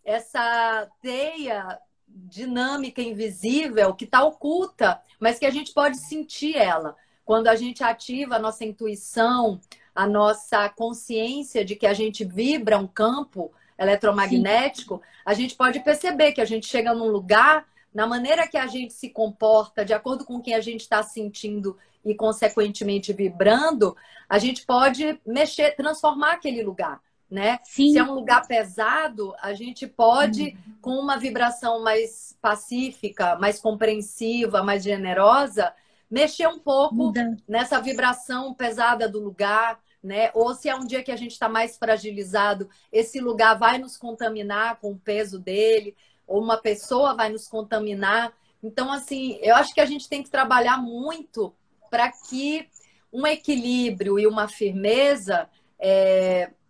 essa teia dinâmica invisível que está oculta, mas que a gente pode sentir ela. Quando a gente ativa a nossa intuição, a nossa consciência de que a gente vibra um campo sim, eletromagnético, a gente pode perceber que a gente chega num lugar, na maneira que a gente se comporta, de acordo com o que a gente está sentindo e, consequentemente, vibrando, a gente pode mexer, transformar aquele lugar, né? Se é sim, um lugar pesado, a gente pode, com uma vibração mais pacífica, mais compreensiva, mais generosa, mexer um pouco muda. nessa vibração pesada do lugar, né? Ou se é um dia que a gente está mais fragilizado, esse lugar vai nos contaminar com o peso dele, ou uma pessoa vai nos contaminar. Então, assim, eu acho que a gente tem que trabalhar muito para que um equilíbrio e uma firmeza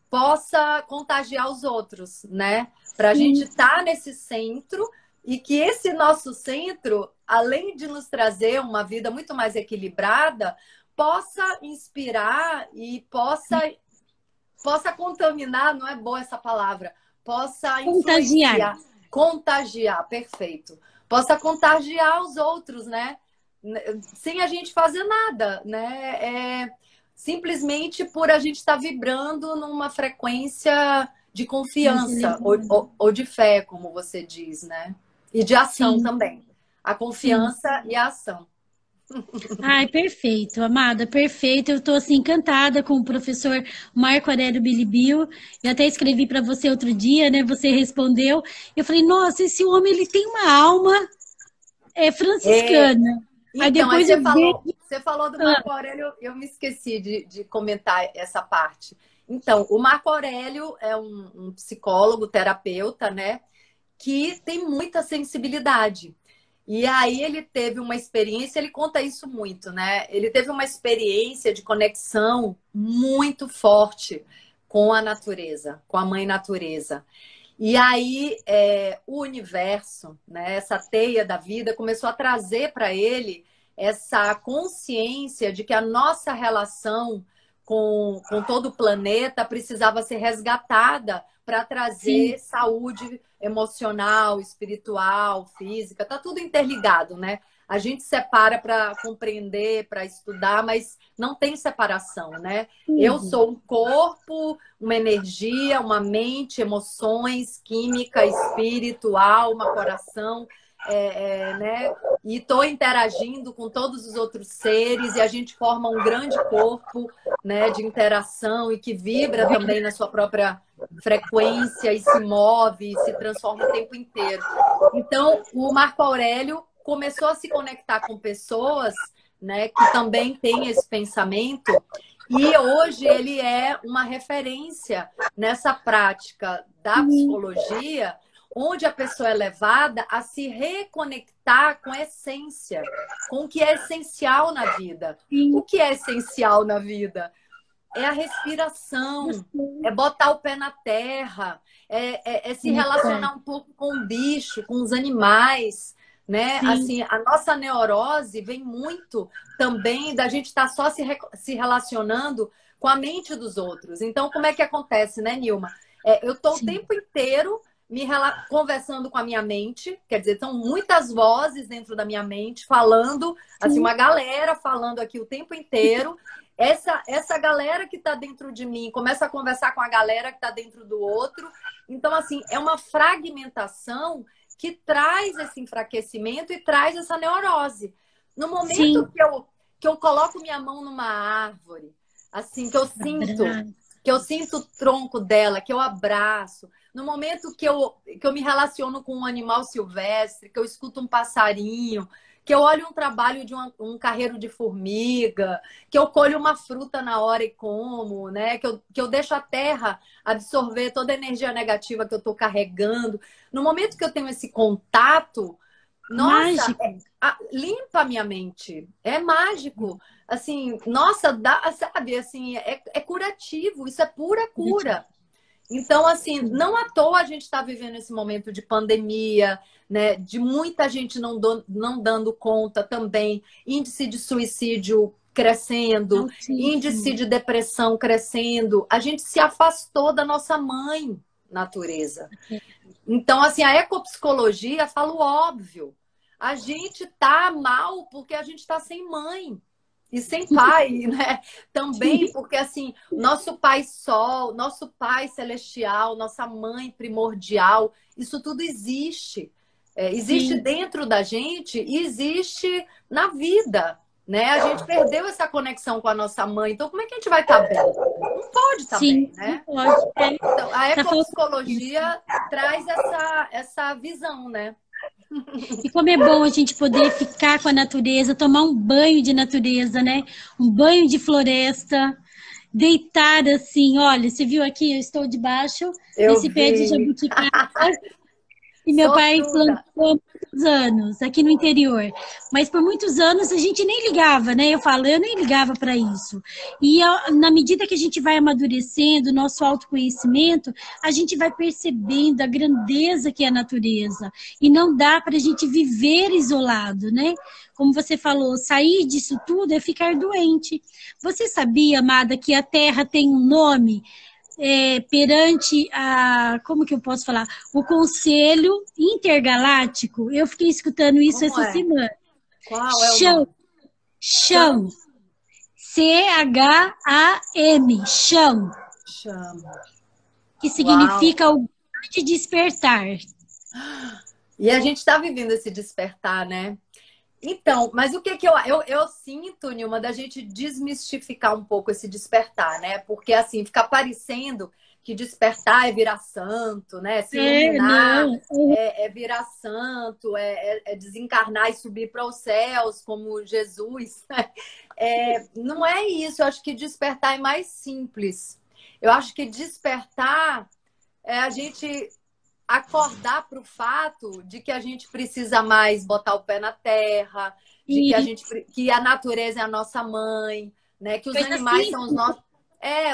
possa contagiar os outros, né? Para a gente Sim, estar nesse centro e que esse nosso centro, além de nos trazer uma vida muito mais equilibrada, possa inspirar e possa contaminar, não é boa essa palavra, possa contagiar. influenciar, contagiar, perfeito. Possa contagiar os outros, né? sem a gente fazer nada, né? Simplesmente por a gente estar vibrando numa frequência de confiança ou de fé, como você diz, né? E de ação Sim, também. A sim. confiança e a ação. Ai, perfeito, amada, perfeito. Eu estou assim encantada com o professor Marco Aurélio Bilibio. Eu até escrevi para você outro dia, né? Você respondeu. Eu falei, nossa, esse homem ele tem uma alma É, franciscana. Aí então, aí depois eu vi. você falou do Ah, Marco Aurélio, eu me esqueci de comentar essa parte. Então, o Marco Aurélio é um psicólogo, terapeuta, né? Que tem muita sensibilidade. E aí ele teve uma experiência, ele conta isso muito, né? Ele teve uma experiência de conexão muito forte com a natureza, com a mãe natureza. E aí o universo, né, essa teia da vida, começou a trazer para ele essa consciência de que a nossa relação com todo o planeta precisava ser resgatada para sim, trazer saúde emocional, espiritual, física, tá tudo interligado, né? A gente separa para compreender, para estudar, mas não tem separação, né? Eu tudo. sou um corpo, uma energia, uma mente, emoções, química, espírito, alma, coração, né? E estou interagindo com todos os outros seres e a gente forma um grande corpo, né, de interação e que vibra também na sua própria frequência e se move, e se transforma o tempo inteiro. Então, o Marco Aurélio começou a se conectar com pessoas, né, que também têm esse pensamento e hoje ele é uma referência nessa prática da Sim, psicologia, onde a pessoa é levada a se reconectar com a essência, com o que é essencial na vida. O sim. que é essencial na vida? É a respiração, Gostei. é botar o pé na terra, é se Conectar. relacionar um pouco com o bicho, com os animais, né? Sim, Assim, a nossa neurose vem muito também da gente estar só se relacionando com a mente dos outros. Então, como é que acontece, né, Nilma? Eu estou o sim, tempo inteiro conversando com a minha mente, quer dizer, são muitas vozes dentro da minha mente falando, assim, sim, uma galera falando aqui o tempo inteiro. Essa galera que está dentro de mim começa a conversar com a galera que está dentro do outro. Então, assim, é uma fragmentação que traz esse enfraquecimento e traz essa neurose. No momento sim. que eu coloco minha mão numa árvore, assim, Abraço. que eu sinto o tronco dela, que eu abraço, no momento que eu me relaciono com um animal silvestre, que eu escuto um passarinho, que eu olho um trabalho de um carreiro de formiga, que eu colho uma fruta na hora e como, né? Que eu deixo a terra absorver toda a energia negativa que eu estou carregando. No momento que eu tenho esse contato, nossa, Mágico. limpa a minha mente. É mágico. Assim, nossa, sabe, assim, é curativo, isso é pura cura. Então, assim, Sim, não à toa a gente está vivendo esse momento de pandemia, né? De muita gente não dando conta também, índice de suicídio crescendo, índice altíssimo. de depressão crescendo. A gente se afastou da nossa mãe natureza. Então, assim, a ecopsicologia fala o óbvio. A gente tá mal porque a gente está sem mãe e sem pai, né? Também porque assim, nosso pai sol, nosso pai celestial, nossa mãe primordial, isso tudo existe. Existe Sim, dentro da gente e existe na vida, né? A gente perdeu essa conexão com a nossa mãe, então como é que a gente vai estar bem? Não pode estar bem, sim, não né? pode. Então, a Tá faltando isso. ecopsicologia traz essa visão, né? E como é bom a gente poder ficar com a natureza, tomar um banho de natureza, né? Um banho de floresta, deitar assim. Olha, você viu aqui, eu estou debaixo Eu desse pé de vi. jabuticaba. E meu pai Sortuda. plantou há muitos anos aqui no interior. Mas por muitos anos a gente nem ligava, né? Eu falo, eu nem ligava para isso. E na medida que a gente vai amadurecendo, nosso autoconhecimento, a gente vai percebendo a grandeza que é a natureza. E não dá para a gente viver isolado, né? Como você falou, sair disso tudo é ficar doente. Você sabia, amada, que a Terra tem um nome? Perante como que eu posso falar? O Conselho Intergaláctico, eu fiquei escutando isso Como essa é? semana. Qual é o Chão, nome? chão. Cham, chão, Chama. que Uau! significa o grande despertar. E a gente está vivendo esse despertar, né? Então, mas o que que eu sinto, Nilma, da gente desmistificar um pouco esse despertar, né? Porque, assim, fica parecendo que despertar é virar santo, né? Se É, iluminar não. é virar santo, é desencarnar e subir para os céus, como Jesus. Não é isso. Eu acho que despertar é mais simples. Eu acho que despertar é a gente acordar para o fato de que a gente precisa mais botar o pé na terra, de que E que a natureza é a nossa mãe, né? Que os coisa animais são os simples. nossos,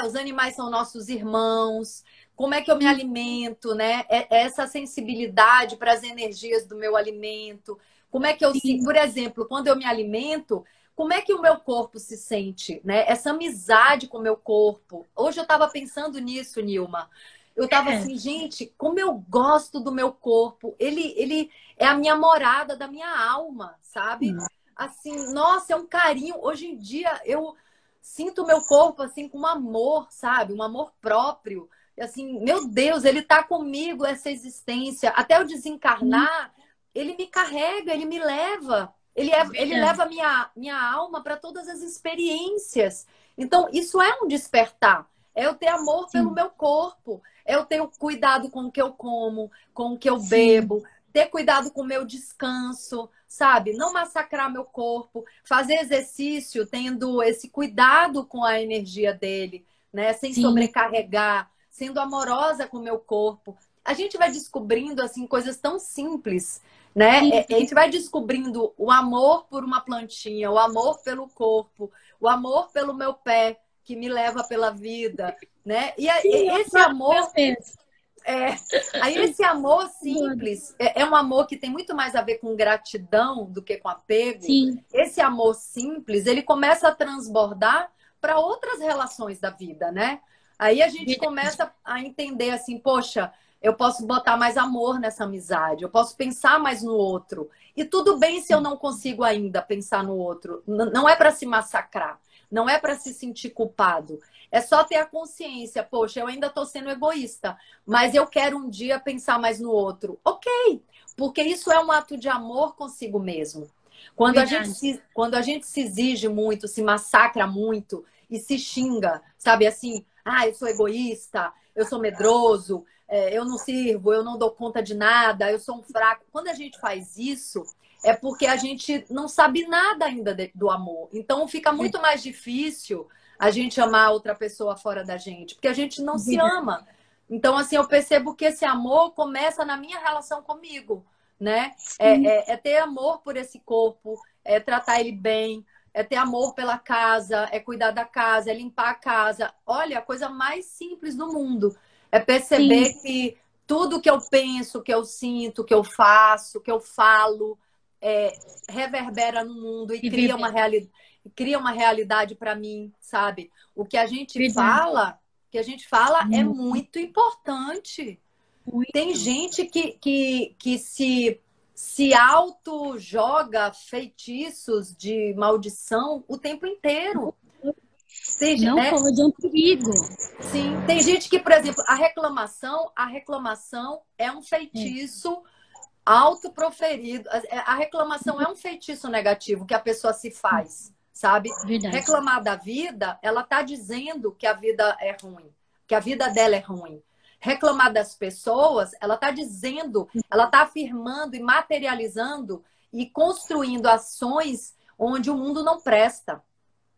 os animais são nossos irmãos. Como é que eu me alimento, né? Essa sensibilidade para as energias do meu alimento. Como é que eu sinto, Sim, por exemplo, quando eu me alimento, como é que o meu corpo se sente, né? Essa amizade com o meu corpo. Hoje eu estava pensando nisso, Nilma. Eu tava é, assim, gente, como eu gosto do meu corpo. Ele é a minha morada da minha alma, sabe? Assim, nossa, é um carinho. Hoje em dia eu sinto o meu corpo assim com um amor, sabe? Um amor próprio. E assim, meu Deus, ele tá comigo essa existência. Até eu sim, desencarnar, ele me carrega, ele me leva. Ele verdade. leva a minha alma para todas as experiências. Então, isso é um despertar. É eu ter amor pelo Sim, meu corpo. Eu tenho cuidado com o que eu como, com o que eu sim, bebo, ter cuidado com o meu descanso, sabe? Não massacrar meu corpo, fazer exercício tendo esse cuidado com a energia dele, né? Sem sim, sobrecarregar, sendo amorosa com o meu corpo. A gente vai descobrindo assim coisas tão simples, né? sim, A gente vai descobrindo o amor por uma plantinha, o amor pelo corpo, o amor pelo meu pé que me leva pela vida, né? sim, eu Esse gosto dos meus amor, pés. aí esse amor Adoro. simples é um amor que tem muito mais a ver com gratidão do que com apego. Sim, Esse amor simples, ele começa a transbordar para outras relações da vida, né? Aí a gente verdade, começa a entender assim, poxa, eu posso botar mais amor nessa amizade, eu posso pensar mais no outro. E tudo bem se eu sim, não consigo ainda pensar no outro. Não é para se massacrar, não é para se sentir culpado. É só ter a consciência, poxa, eu ainda estou sendo egoísta, mas eu quero um dia pensar mais no outro. Ok, porque isso é um ato de amor consigo mesmo. verdade. Quando a gente se exige muito, se massacra muito e se xinga, sabe assim, eu sou egoísta, eu sou medroso, eu não sirvo, eu não dou conta de nada, eu sou um fraco. Quando a gente faz isso, é porque a gente não sabe nada ainda do amor. Então fica muito mais difícil a gente amar outra pessoa fora da gente, porque a gente não se Verdade. ama. Então, assim, eu percebo que esse amor começa na minha relação comigo, né? Sim, É ter amor por esse corpo, é tratar ele bem, é ter amor pela casa, é cuidar da casa, é limpar a casa. Olha, a coisa mais simples do mundo é sim, perceber que tudo que eu penso, que eu sinto, que eu faço, que eu falo, reverbera no mundo e reverber. cria uma realidade para mim, sabe? Verdade. O que a gente fala é Muito, muito importante. Tem muito. gente que se auto-joga feitiços de maldição o tempo inteiro. Não pode, é um perigo. Sim, tem gente que, por exemplo, a reclamação é um É, feitiço autoproferido. A reclamação é um feitiço negativo que a pessoa se faz, sabe? verdade. Reclamar da vida, ela tá dizendo que a vida é ruim, que a vida dela é ruim. Reclamar das pessoas, ela tá dizendo, ela tá afirmando e materializando e construindo ações onde o mundo não presta.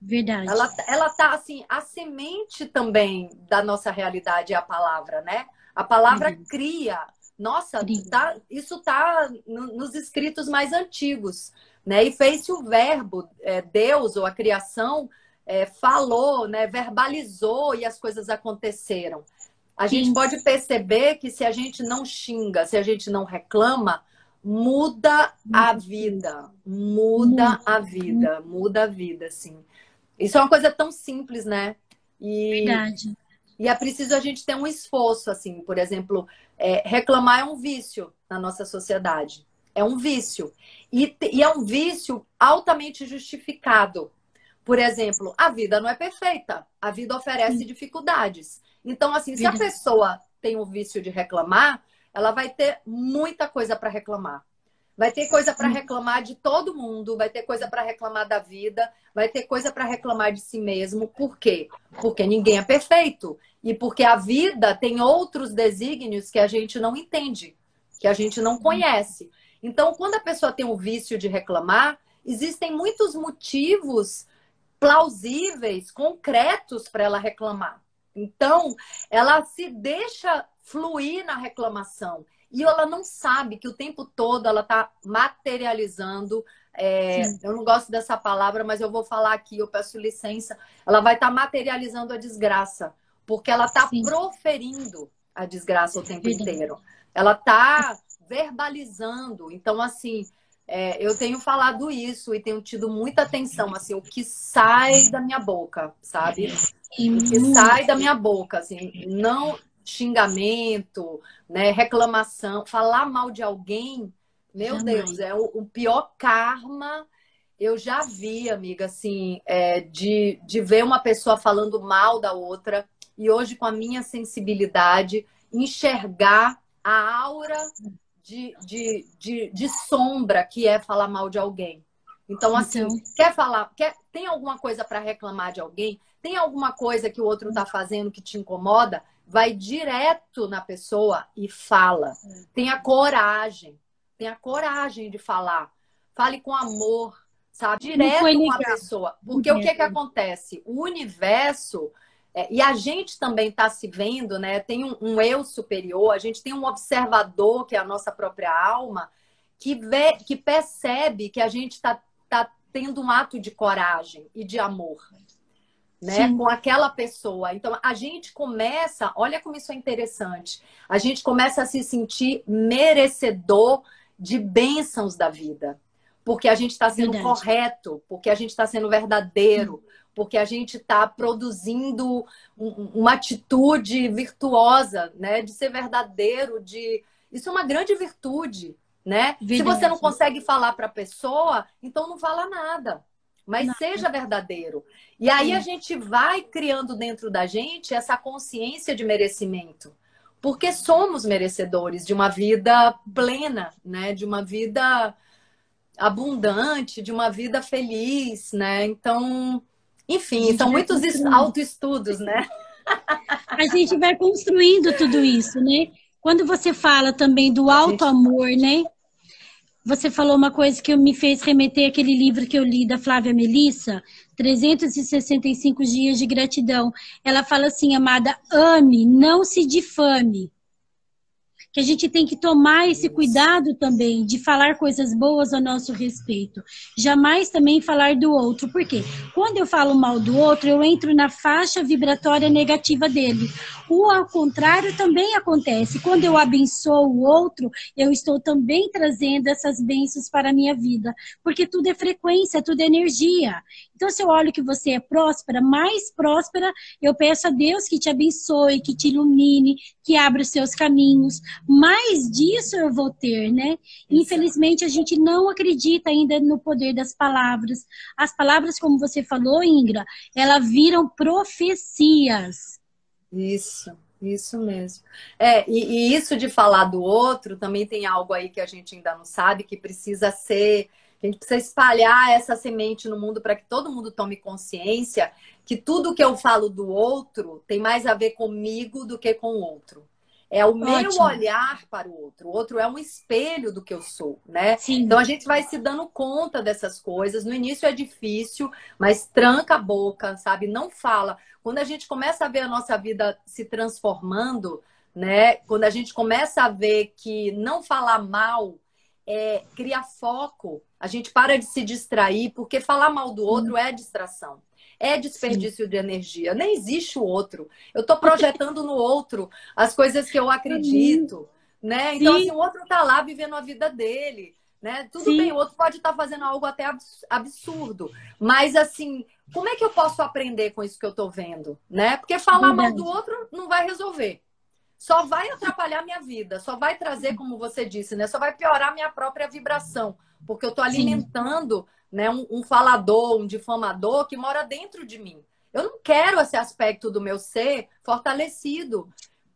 Verdade. Ela tá assim, a semente também da nossa realidade é a palavra, né? A palavra Verdade. cria. Nossa, Perigo. isso tá nos escritos mais antigos, né? E fez-se o verbo, Deus ou a criação falou, né? Verbalizou e as coisas aconteceram. A gente Sim, pode perceber que se a gente não xinga, se a gente não reclama, muda a muita coisa. vida, muda Muito, a muito. vida, muda a vida, assim. Isso é uma coisa tão simples, né? E, Verdade. e é preciso a gente ter um esforço, assim. Por exemplo, reclamar é um vício na nossa sociedade. É um vício. E é um vício altamente justificado. Por exemplo, a vida não é perfeita. A vida oferece Sim, dificuldades. Então, assim, se a verdade. pessoa tem o vício de reclamar, ela vai ter muita coisa para reclamar. Vai ter coisa para Sim, reclamar de todo mundo, vai ter coisa para reclamar da vida, vai ter coisa para reclamar de si mesmo. Por quê? Porque ninguém é perfeito. E porque a vida tem outros desígnios que a gente não entende, que a gente não conhece. Então, quando a pessoa tem o vício de reclamar, existem muitos motivos plausíveis, concretos para ela reclamar. Então, ela se deixa fluir na reclamação. E ela não sabe que o tempo todo ela está materializando. sim, Eu não gosto dessa palavra, mas eu vou falar aqui, eu peço licença. Ela vai estar materializando a desgraça, porque ela está sim, proferindo a desgraça o tempo verdade. inteiro. Ela está verbalizando. Então, assim, eu tenho falado isso e tenho tido muita atenção, assim, o que sai da minha boca, sabe? Sim, O que muito. sai da minha boca, assim, não xingamento, né, reclamação, falar mal de alguém, meu Deus, Jamais. é o pior karma. Eu já vi, amiga, assim, de ver uma pessoa falando mal da outra e hoje, com a minha sensibilidade, enxergar a aura de sombra que é falar mal de alguém. Então, assim, Então, tem alguma coisa para reclamar de alguém? Tem alguma coisa que o outro está fazendo que te incomoda? Vai direto na pessoa e fala. Tenha coragem de falar. Fale com amor, sabe? não foi Direto com a legal. pessoa. Porque o que que acontece? O universo e a gente também está se vendo, né? Tem um eu superior, a gente tem um observador, que é a nossa própria alma, que percebe que a gente está tendo um ato de coragem e de amor, né? Sim, Com aquela pessoa. Então, a gente começa, olha como isso é interessante, a gente começa a se sentir merecedor de bênçãos da vida. Porque a gente está sendo verdade. correto, porque a gente está sendo Sim, verdadeiro, porque a gente está produzindo uma atitude virtuosa, né? De ser verdadeiro, de isso é uma grande virtude, né? Se você não verdade. consegue falar para a pessoa, então não fala nada, mas Não, seja verdadeiro. E aí a é, gente vai criando dentro da gente essa consciência de merecimento, porque somos merecedores de uma vida plena, né? De uma vida abundante, de uma vida feliz, né? Então, a enfim, gente são vai muitos construindo. autoestudos, né? A gente vai construindo tudo isso, né? Quando você fala também do A alto gente amor, né? Você falou uma coisa que me fez remeter àquele livro que eu li da Flávia Melissa, 365 dias de gratidão. Ela fala assim, amada, ame, não se difame. Que a gente tem que tomar esse isso. cuidado também de falar coisas boas a nosso respeito. Jamais também falar do outro. Por quê? Quando eu falo mal do outro, eu entro na faixa vibratória negativa dele. O ao contrário também acontece. Quando eu abençoo o outro, eu estou também trazendo essas bênçãos para a minha vida. Porque tudo é frequência, tudo é energia. Então, se eu olho que você é próspera, mais próspera, eu peço a Deus que te abençoe, que te ilumine, que abra os seus caminhos, mais disso eu vou ter, né? Exato. Infelizmente, a gente não acredita ainda no poder das palavras. As palavras, como você falou, Ingra, elas viram profecias. Isso mesmo. E isso de falar do outro também tem algo aí que a gente ainda não sabe, que precisa ser, a gente precisa espalhar essa semente no mundo para que todo mundo tome consciência que tudo que eu falo do outro tem mais a ver comigo do que com o outro. É o meu Ótimo. olhar para o outro. O outro é um espelho do que eu sou, né? Então Sim, a gente vai se dando conta dessas coisas. No início é difícil, mas tranca a boca, sabe? Não fala. Quando a gente começa a ver a nossa vida se transformando, né? Quando a gente começa a ver que não falar mal cria foco, a gente para de se distrair, porque falar mal do sim, outro é distração. É sim. desperdício de energia. Nem existe o outro. Eu estou projetando no outro as coisas que eu acredito, né? Então, assim, Sim, o outro está lá vivendo a vida dele, né? Tudo bem, sim, o outro pode estar fazendo algo até absurdo, mas assim, como é que eu posso aprender com isso que eu estou vendo, né? Porque falar mal do verdade. outro não vai resolver. só vai atrapalhar minha vida, só vai trazer, como você disse, né? Só vai piorar minha própria vibração, porque eu tô alimentando, né, um falador, um difamador que mora dentro de mim. Eu não quero esse aspecto do meu ser fortalecido.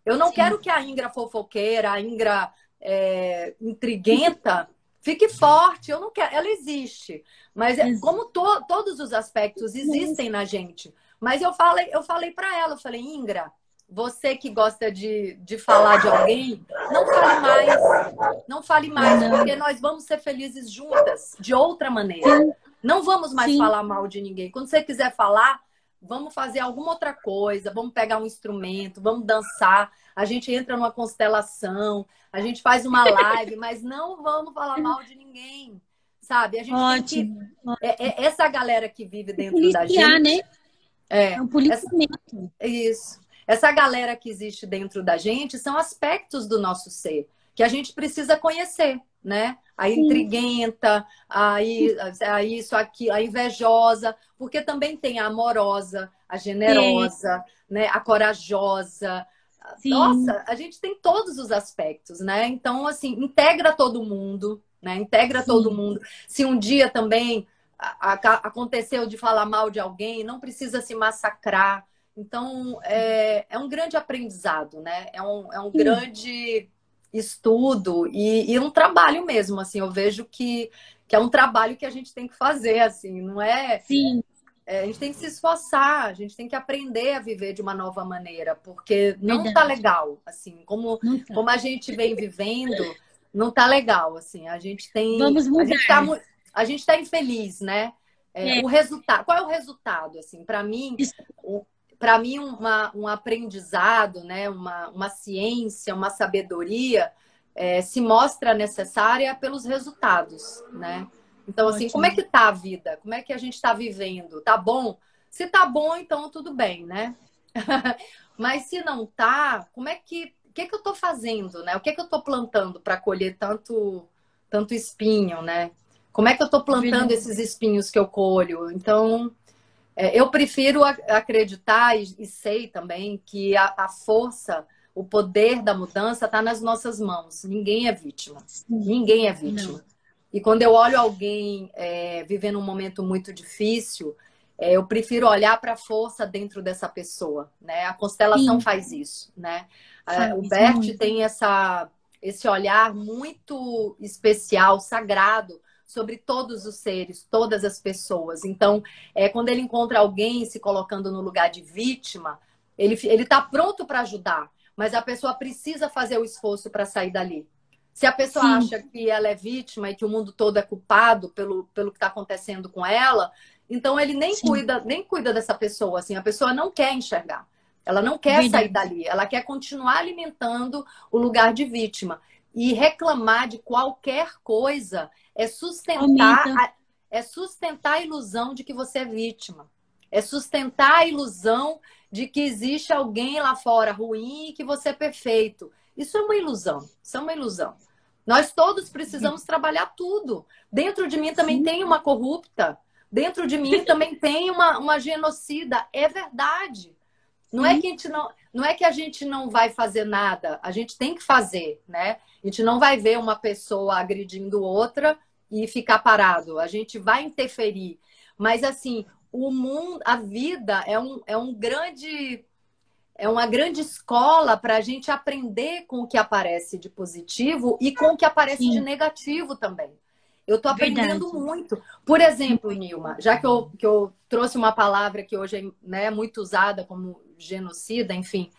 Eu não quero que a Ingra fofoqueira, a Ingra intriguenta fique forte. Eu não quero. Ela existe. Mas como todos os aspectos existem na gente. Mas eu falei para ela, eu falei, Ingra, você que gosta de falar de alguém, não fale mais. Não fale mais, porque nós vamos ser felizes juntas, de outra maneira. Não vamos mais falar mal de ninguém. Quando você quiser falar, vamos fazer alguma outra coisa, vamos pegar um instrumento, vamos dançar, a gente entra numa constelação, a gente faz uma live, mas não vamos falar mal de ninguém, sabe? A gente tem que... essa galera que vive dentro da gente... né? É um policiamento. Isso. Essa galera que existe dentro da gente são aspectos do nosso ser, que a gente precisa conhecer, né? A intriguenta, a isso, aqui, a invejosa, porque também tem a amorosa, a generosa, né? A corajosa. Nossa, a gente tem todos os aspectos, né? Então, assim, integra todo mundo, né? Integra todo mundo. Se um dia também aconteceu de falar mal de alguém, não precisa se massacrar. Então, é um grande aprendizado, né? É um grande estudo e um trabalho mesmo, assim. Eu vejo que é um trabalho que a gente tem que fazer, assim. Não é... a gente tem que se esforçar, a gente tem que aprender a viver de uma nova maneira, porque não tá legal, assim. Como a gente vem vivendo, não tá legal, assim. A gente tem... Vamos mudar. A gente tá infeliz, né? O resultado... Qual é o resultado, assim? Para mim... Para mim, um aprendizado, né? uma ciência, uma sabedoria se mostra necessária pelos resultados, né? Então, assim, como é que tá a vida? Como é que a gente está vivendo? Tá bom? Se tá bom, então tudo bem, né? Mas se não tá, como é que... O que é que eu tô fazendo, né? O que é que eu tô plantando para colher tanto espinho, né? Como é que eu tô plantando esses espinhos que eu colho? Então... eu prefiro acreditar e sei também que a força, o poder da mudança está nas nossas mãos. Ninguém é vítima. Ninguém é vítima. Não. E quando eu olho alguém vivendo um momento muito difícil, eu prefiro olhar para a força dentro dessa pessoa, né? A constelação faz isso, né? O Bert tem esse olhar muito especial, sagrado, sobre todos os seres, todas as pessoas. Então, quando ele encontra alguém se colocando no lugar de vítima, ele está pronto para ajudar, mas a pessoa precisa fazer o esforço para sair dali. Se a pessoa acha que ela é vítima e que o mundo todo é culpado pelo que está acontecendo com ela, então ele nem cuida dessa pessoa. Assim, a pessoa não quer enxergar. Ela não quer sair dali. Ela quer continuar alimentando o lugar de vítima. E reclamar de qualquer coisa é sustentar a ilusão de que você é vítima. É sustentar a ilusão de que existe alguém lá fora ruim e que você é perfeito. Isso é uma ilusão. Isso é uma ilusão. Nós todos precisamos trabalhar tudo. Dentro de mim também tem uma corrupta. Dentro de mim também tem uma genocida. É verdade. Não é que a gente não vai fazer nada. A gente tem que fazer, né? A gente não vai ver uma pessoa agredindo outra e ficar parado. A gente vai interferir. Mas, assim, o mundo, a vida é uma grande escola para a gente aprender com o que aparece de positivo e com o que aparece de negativo também. Eu estou aprendendo muito. Por exemplo, Nilma, já que eu trouxe uma palavra que hoje é, né, muito usada como genocida, enfim,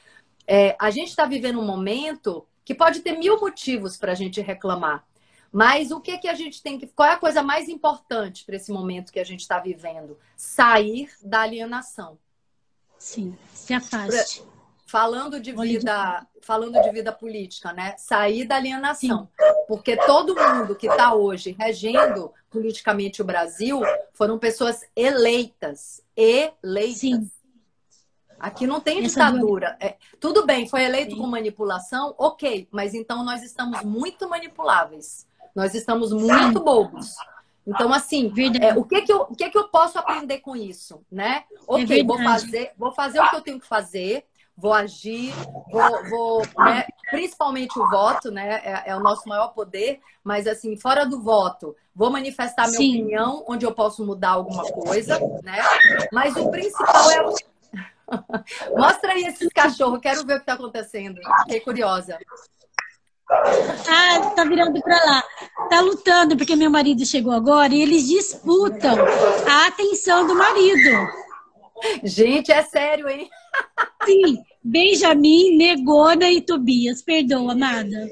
a gente está vivendo um momento que pode ter 1000 motivos para a gente reclamar. Mas o que a gente tem que... Qual é a coisa mais importante para esse momento que a gente está vivendo? Sair da alienação. Sim, se afaste. Falando de vida política, né? Sair da alienação. Porque todo mundo que está hoje regendo politicamente o Brasil foram pessoas eleitas. Sim. Aqui não tem ditadura. Tudo bem, foi eleito com manipulação, ok. Mas então nós estamos muito manipuláveis. Nós estamos muito bobos. Então, assim, o que eu posso aprender com isso, né? Ok, vou fazer o que eu tenho que fazer, vou agir, né, principalmente o voto, né, é o nosso maior poder, mas assim, fora do voto, vou manifestar minha Sim. opinião, onde eu posso mudar alguma coisa, né? Mas o principal é... Mostra aí esses cachorros, quero ver o que está acontecendo. Fiquei curiosa. Ah, tá virando pra lá. Tá lutando, porque meu marido chegou agora e eles disputam a atenção do marido. Gente, é sério, hein? Sim, Benjamin, Negona e Tobias. Perdoa, amada.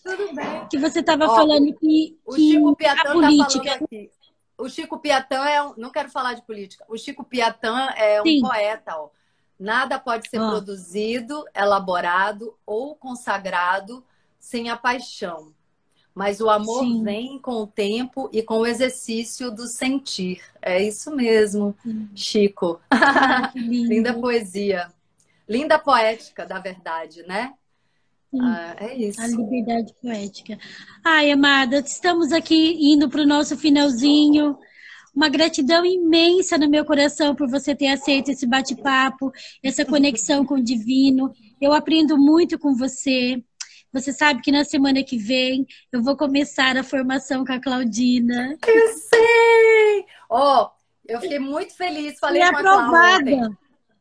Tudo bem. Que você estava Ó, falando o que Chico a Piatã tá falando política. aqui. O Chico Piatã é um... Não quero falar de política. O Chico Piatã é um Sim, poeta, ó. Nada pode ser ó, produzido, elaborado ou consagrado sem a paixão. Mas o amor sim, vem com o tempo e com o exercício do sentir. É isso mesmo, sim. Chico. Ai, que Linda lindo. poesia. Linda poética, da verdade, né? Sim, Ah, é a isso. liberdade poética. Ai, amada, estamos aqui indo para o nosso finalzinho. Uma gratidão imensa no meu coração por você ter aceito esse bate-papo, essa conexão com o divino. Eu aprendo muito com você. Você sabe que na semana que vem eu vou começar a formação com a Claudina. Eu sei! Ó, eu fiquei muito feliz. Fui Falei com a Clau ontem. aprovada.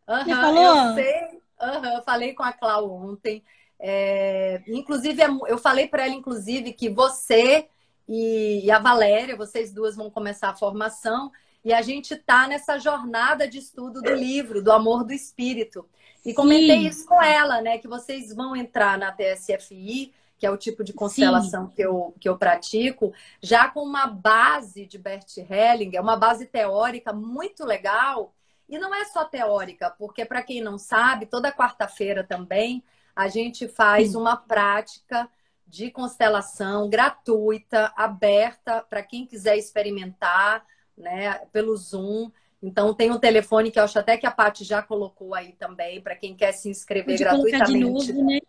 Você Aham, eu falou? sei. Aham, falei com a Clau ontem. Inclusive, eu falei para ela, inclusive, que você e a Valéria, vocês duas vão começar a formação e a gente está nessa jornada de estudo do livro, do Amor do Espírito. E comentei Sim, isso com ela, né? Que vocês vão entrar na TSFI, que é o tipo de sim, constelação que eu pratico, já com uma base de Bert Hellinger, uma base teórica muito legal. E não é só teórica, porque para quem não sabe, toda quarta-feira também a gente faz sim. uma prática de constelação gratuita, aberta para quem quiser experimentar, né, pelo Zoom. Então tem um telefone que eu acho até que a Paty já colocou aí também, para quem quer se inscrever Pode colocar de gratuitamente novo, né?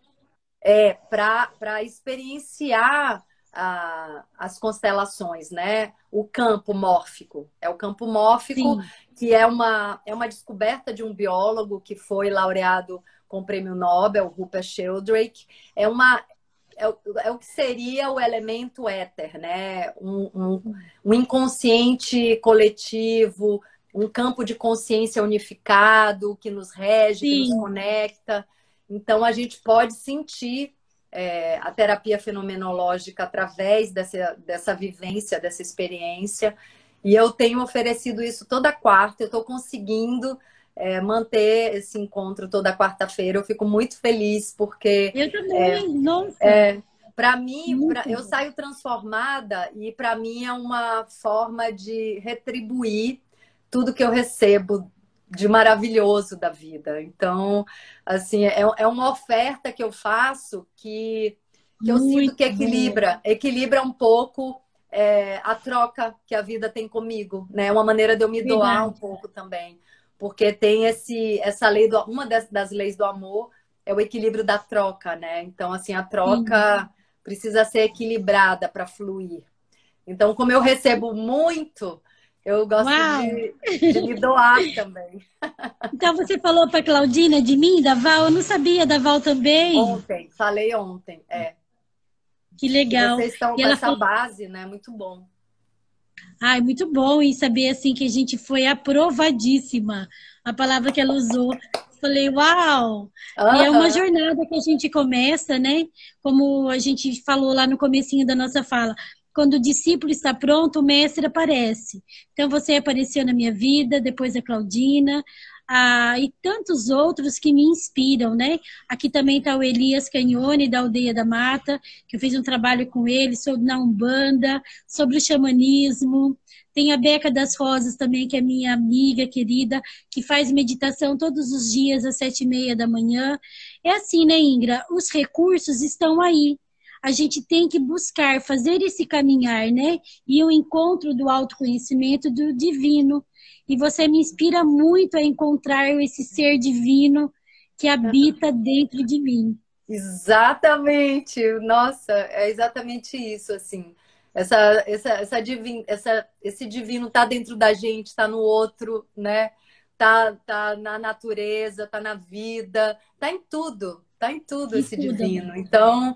para experienciar as constelações, né? O campo mórfico. É o campo mórfico, Sim, que é uma descoberta de um biólogo que foi laureado com o prêmio Nobel, Rupert Sheldrake. É o que seria o elemento éter, né? Um inconsciente coletivo, um campo de consciência unificado que nos rege, que nos sim. conecta. Então, a gente pode sentir a terapia fenomenológica através dessa vivência, dessa experiência. E eu tenho oferecido isso toda quarta, eu estou conseguindo manter esse encontro toda quarta-feira. Eu fico muito feliz, porque Eu também, nossa, para mim, muito eu bom. saio transformada e para mim é uma forma de retribuir tudo que eu recebo de maravilhoso da vida. Então, assim, é uma oferta que eu faço que eu sinto que Muito boa. equilibra um pouco a troca que a vida tem comigo, né? É uma maneira de eu me doar um Verdade. pouco também, porque tem essa lei uma das leis do amor é o equilíbrio da troca, né? Então, assim, a Sim. troca precisa ser equilibrada para fluir. Então, como eu recebo muito, eu gosto Uau! de me doar também. Então você falou para Claudina de mim, da Val? Eu não sabia da Val também. Falei ontem, Que que legal. vocês estão E com ela essa falou, base, né? Muito bom. ai, muito bom em saber assim que a gente foi aprovadíssima. A palavra que ela usou. Falei, uau! E é uma Aham. jornada que a gente começa, né? Como a gente falou lá no comecinho da nossa fala. Quando o discípulo está pronto, o mestre aparece. Então você apareceu na minha vida, depois a Claudina, e tantos outros que me inspiram, né? Aqui também está o Elias Canhone, da Aldeia da Mata, que eu fiz um trabalho com ele sobre na Umbanda, sobre o xamanismo. Tem a Beca das Rosas também, que é minha amiga querida, que faz meditação todos os dias às 7:30 da manhã. É assim, né, Ingra? Os recursos estão aí. A gente tem que buscar fazer esse caminhar, né? E o encontro do autoconhecimento do divino. E você me inspira muito a encontrar esse ser divino que habita dentro de mim. Exatamente. Nossa, é exatamente isso, assim. Esse divino está dentro da gente, está no outro, né? tá na natureza, tá na vida, tá em tudo esse divino. Então,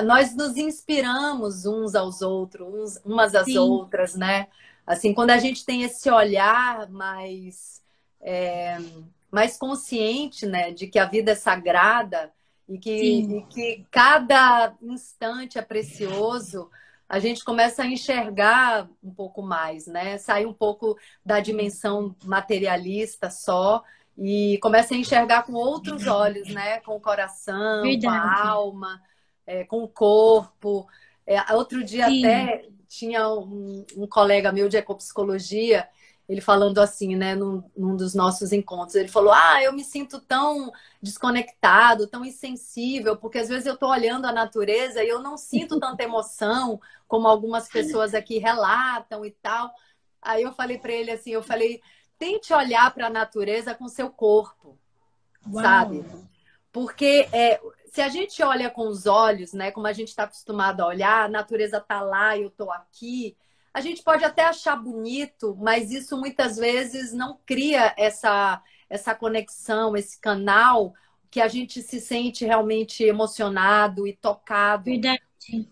nós nos inspiramos uns aos outros, umas às Sim, outras, né? Assim, quando a gente tem esse olhar mais consciente, né, de que a vida é sagrada sim, e que cada instante é precioso, a gente começa a enxergar um pouco mais, né? Sai um pouco da dimensão materialista só e começa a enxergar com outros olhos, né? Com o coração, com a verdade. alma, com o corpo. Outro dia Sim, até tinha um colega meu de ecopsicologia, ele falando assim, né, num dos nossos encontros, ele falou: eu me sinto tão desconectado, tão insensível, porque às vezes eu estou olhando a natureza e eu não sinto tanta emoção como algumas pessoas aqui relatam e tal. Aí eu falei para ele assim, eu falei: tente olhar para a natureza com seu corpo, uau, sabe? Porque se a gente olha com os olhos, né, como a gente está acostumado a olhar, a natureza está lá, eu estou aqui, a gente pode até achar bonito, mas isso muitas vezes não cria essa conexão, esse canal que a gente se sente realmente emocionado e tocado verdade,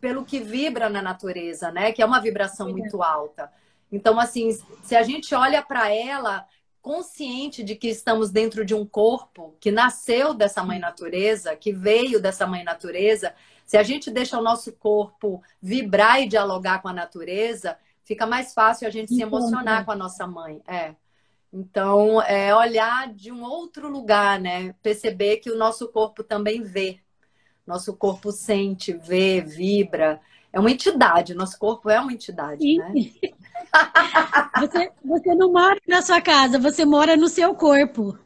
pelo que vibra na natureza, né? Que é uma vibração verdade. muito alta. Então, assim, se a gente olha para ela consciente de que estamos dentro de um corpo que nasceu dessa mãe natureza, que veio dessa mãe natureza, se a gente deixa o nosso corpo vibrar e dialogar com a natureza, fica mais fácil a gente se emocionar Encontra. com a nossa mãe. Então, olhar de um outro lugar, né? Perceber que o nosso corpo também vê. Nosso corpo sente, vê, vibra. É uma entidade, nosso corpo é uma entidade, Sim. né? Você não mora na sua casa, você mora no seu corpo,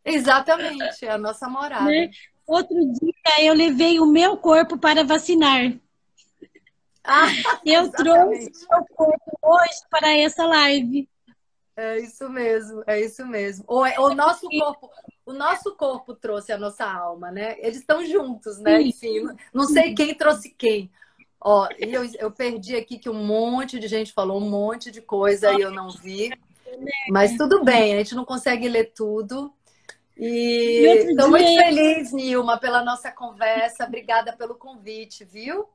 Exatamente, é a nossa né? morada. Outro dia eu levei o meu corpo para vacinar. Ah, Eu trouxe exatamente. o meu corpo hoje para essa live. É isso mesmo, é isso mesmo. O nosso corpo trouxe a nossa alma, né? Eles estão juntos, né? Sim, Enfim, não sei quem trouxe quem. Ó, e eu perdi aqui que um monte de gente falou um monte de coisa e eu não vi. Mas tudo bem, a gente não consegue ler tudo. e E outro estou muito dia feliz, Nilma, pela nossa conversa. Obrigada pelo convite, viu?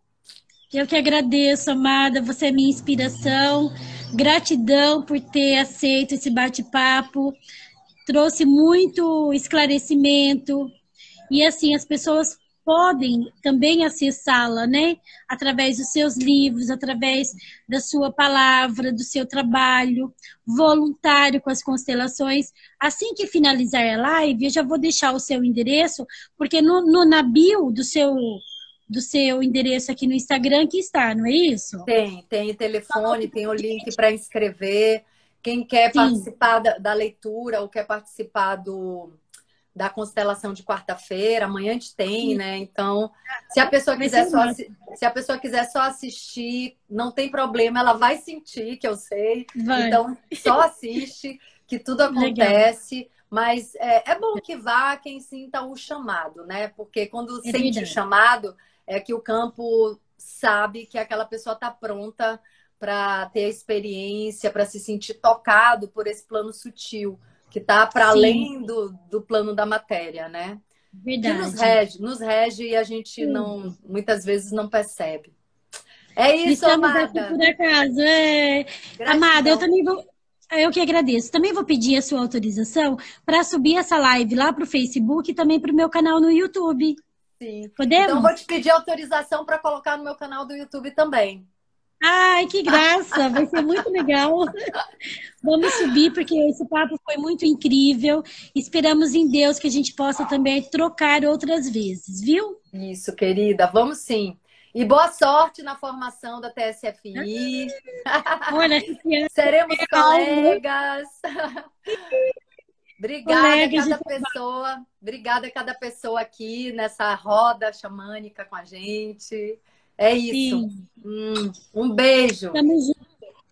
eu que agradeço, amada, você é minha inspiração. Gratidão por ter aceito esse bate-papo. Trouxe muito esclarecimento. E assim, as pessoas podem também acessá-la, né? Através dos seus livros, através da sua palavra, do seu trabalho voluntário com as constelações. Assim que finalizar a live, eu já vou deixar o seu endereço, porque na bio do seu endereço aqui no Instagram que está, não é isso? Tem telefone, tem o link para inscrever. Quem quer Sim, participar da leitura ou quer participar da constelação de quarta-feira, amanhã a gente tem, né? Então, se a pessoa vai quiser ser massa. se a pessoa quiser só assistir, não tem problema, ela vai sentir, que eu sei. Vai, Então, só assiste, que tudo legal. acontece. Mas é bom que vá quem sinta o chamado, né? Porque quando É sente o verdade. chamado, é que o campo sabe que aquela pessoa está pronta para ter a experiência, para se sentir tocado por esse plano sutil que está para Sim, além do plano da matéria, né? Que verdade. nos rege e a gente não, muitas vezes não percebe. É Não isso, estamos aqui amada. por acaso. É. Amada, eu Gratidão. também vou. Eu que agradeço. Também vou pedir a sua autorização para subir essa live lá para o Facebook e também para o meu canal no YouTube. Sim. Então, Podemos? vou te pedir autorização para colocar no meu canal do YouTube também. Ai, que graça! Vai ser muito legal. Vamos subir, porque esse papo foi muito incrível. Esperamos em Deus que a gente possa também trocar outras vezes, viu? Isso, querida. Vamos sim. E boa sorte na formação da TSFI. Olha, Cristiane, Seremos calma, colegas. Obrigada a colegas de cada trabalho. pessoa. Obrigada a cada pessoa aqui nessa roda xamânica com a gente. É isso. Sim, Um beijo. tamo junto.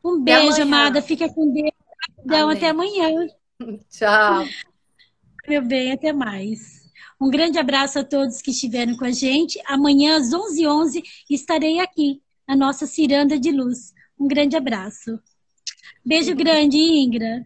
Um Até beijo, amada. amanhã. Fica com Deus. Gratidão. Até Amém. amanhã. Tchau. Meu bem, até mais. Um grande abraço a todos que estiveram com a gente. Amanhã, às 11h11, estarei aqui, na nossa ciranda de luz. Um grande abraço. Beijo grande, Ingra.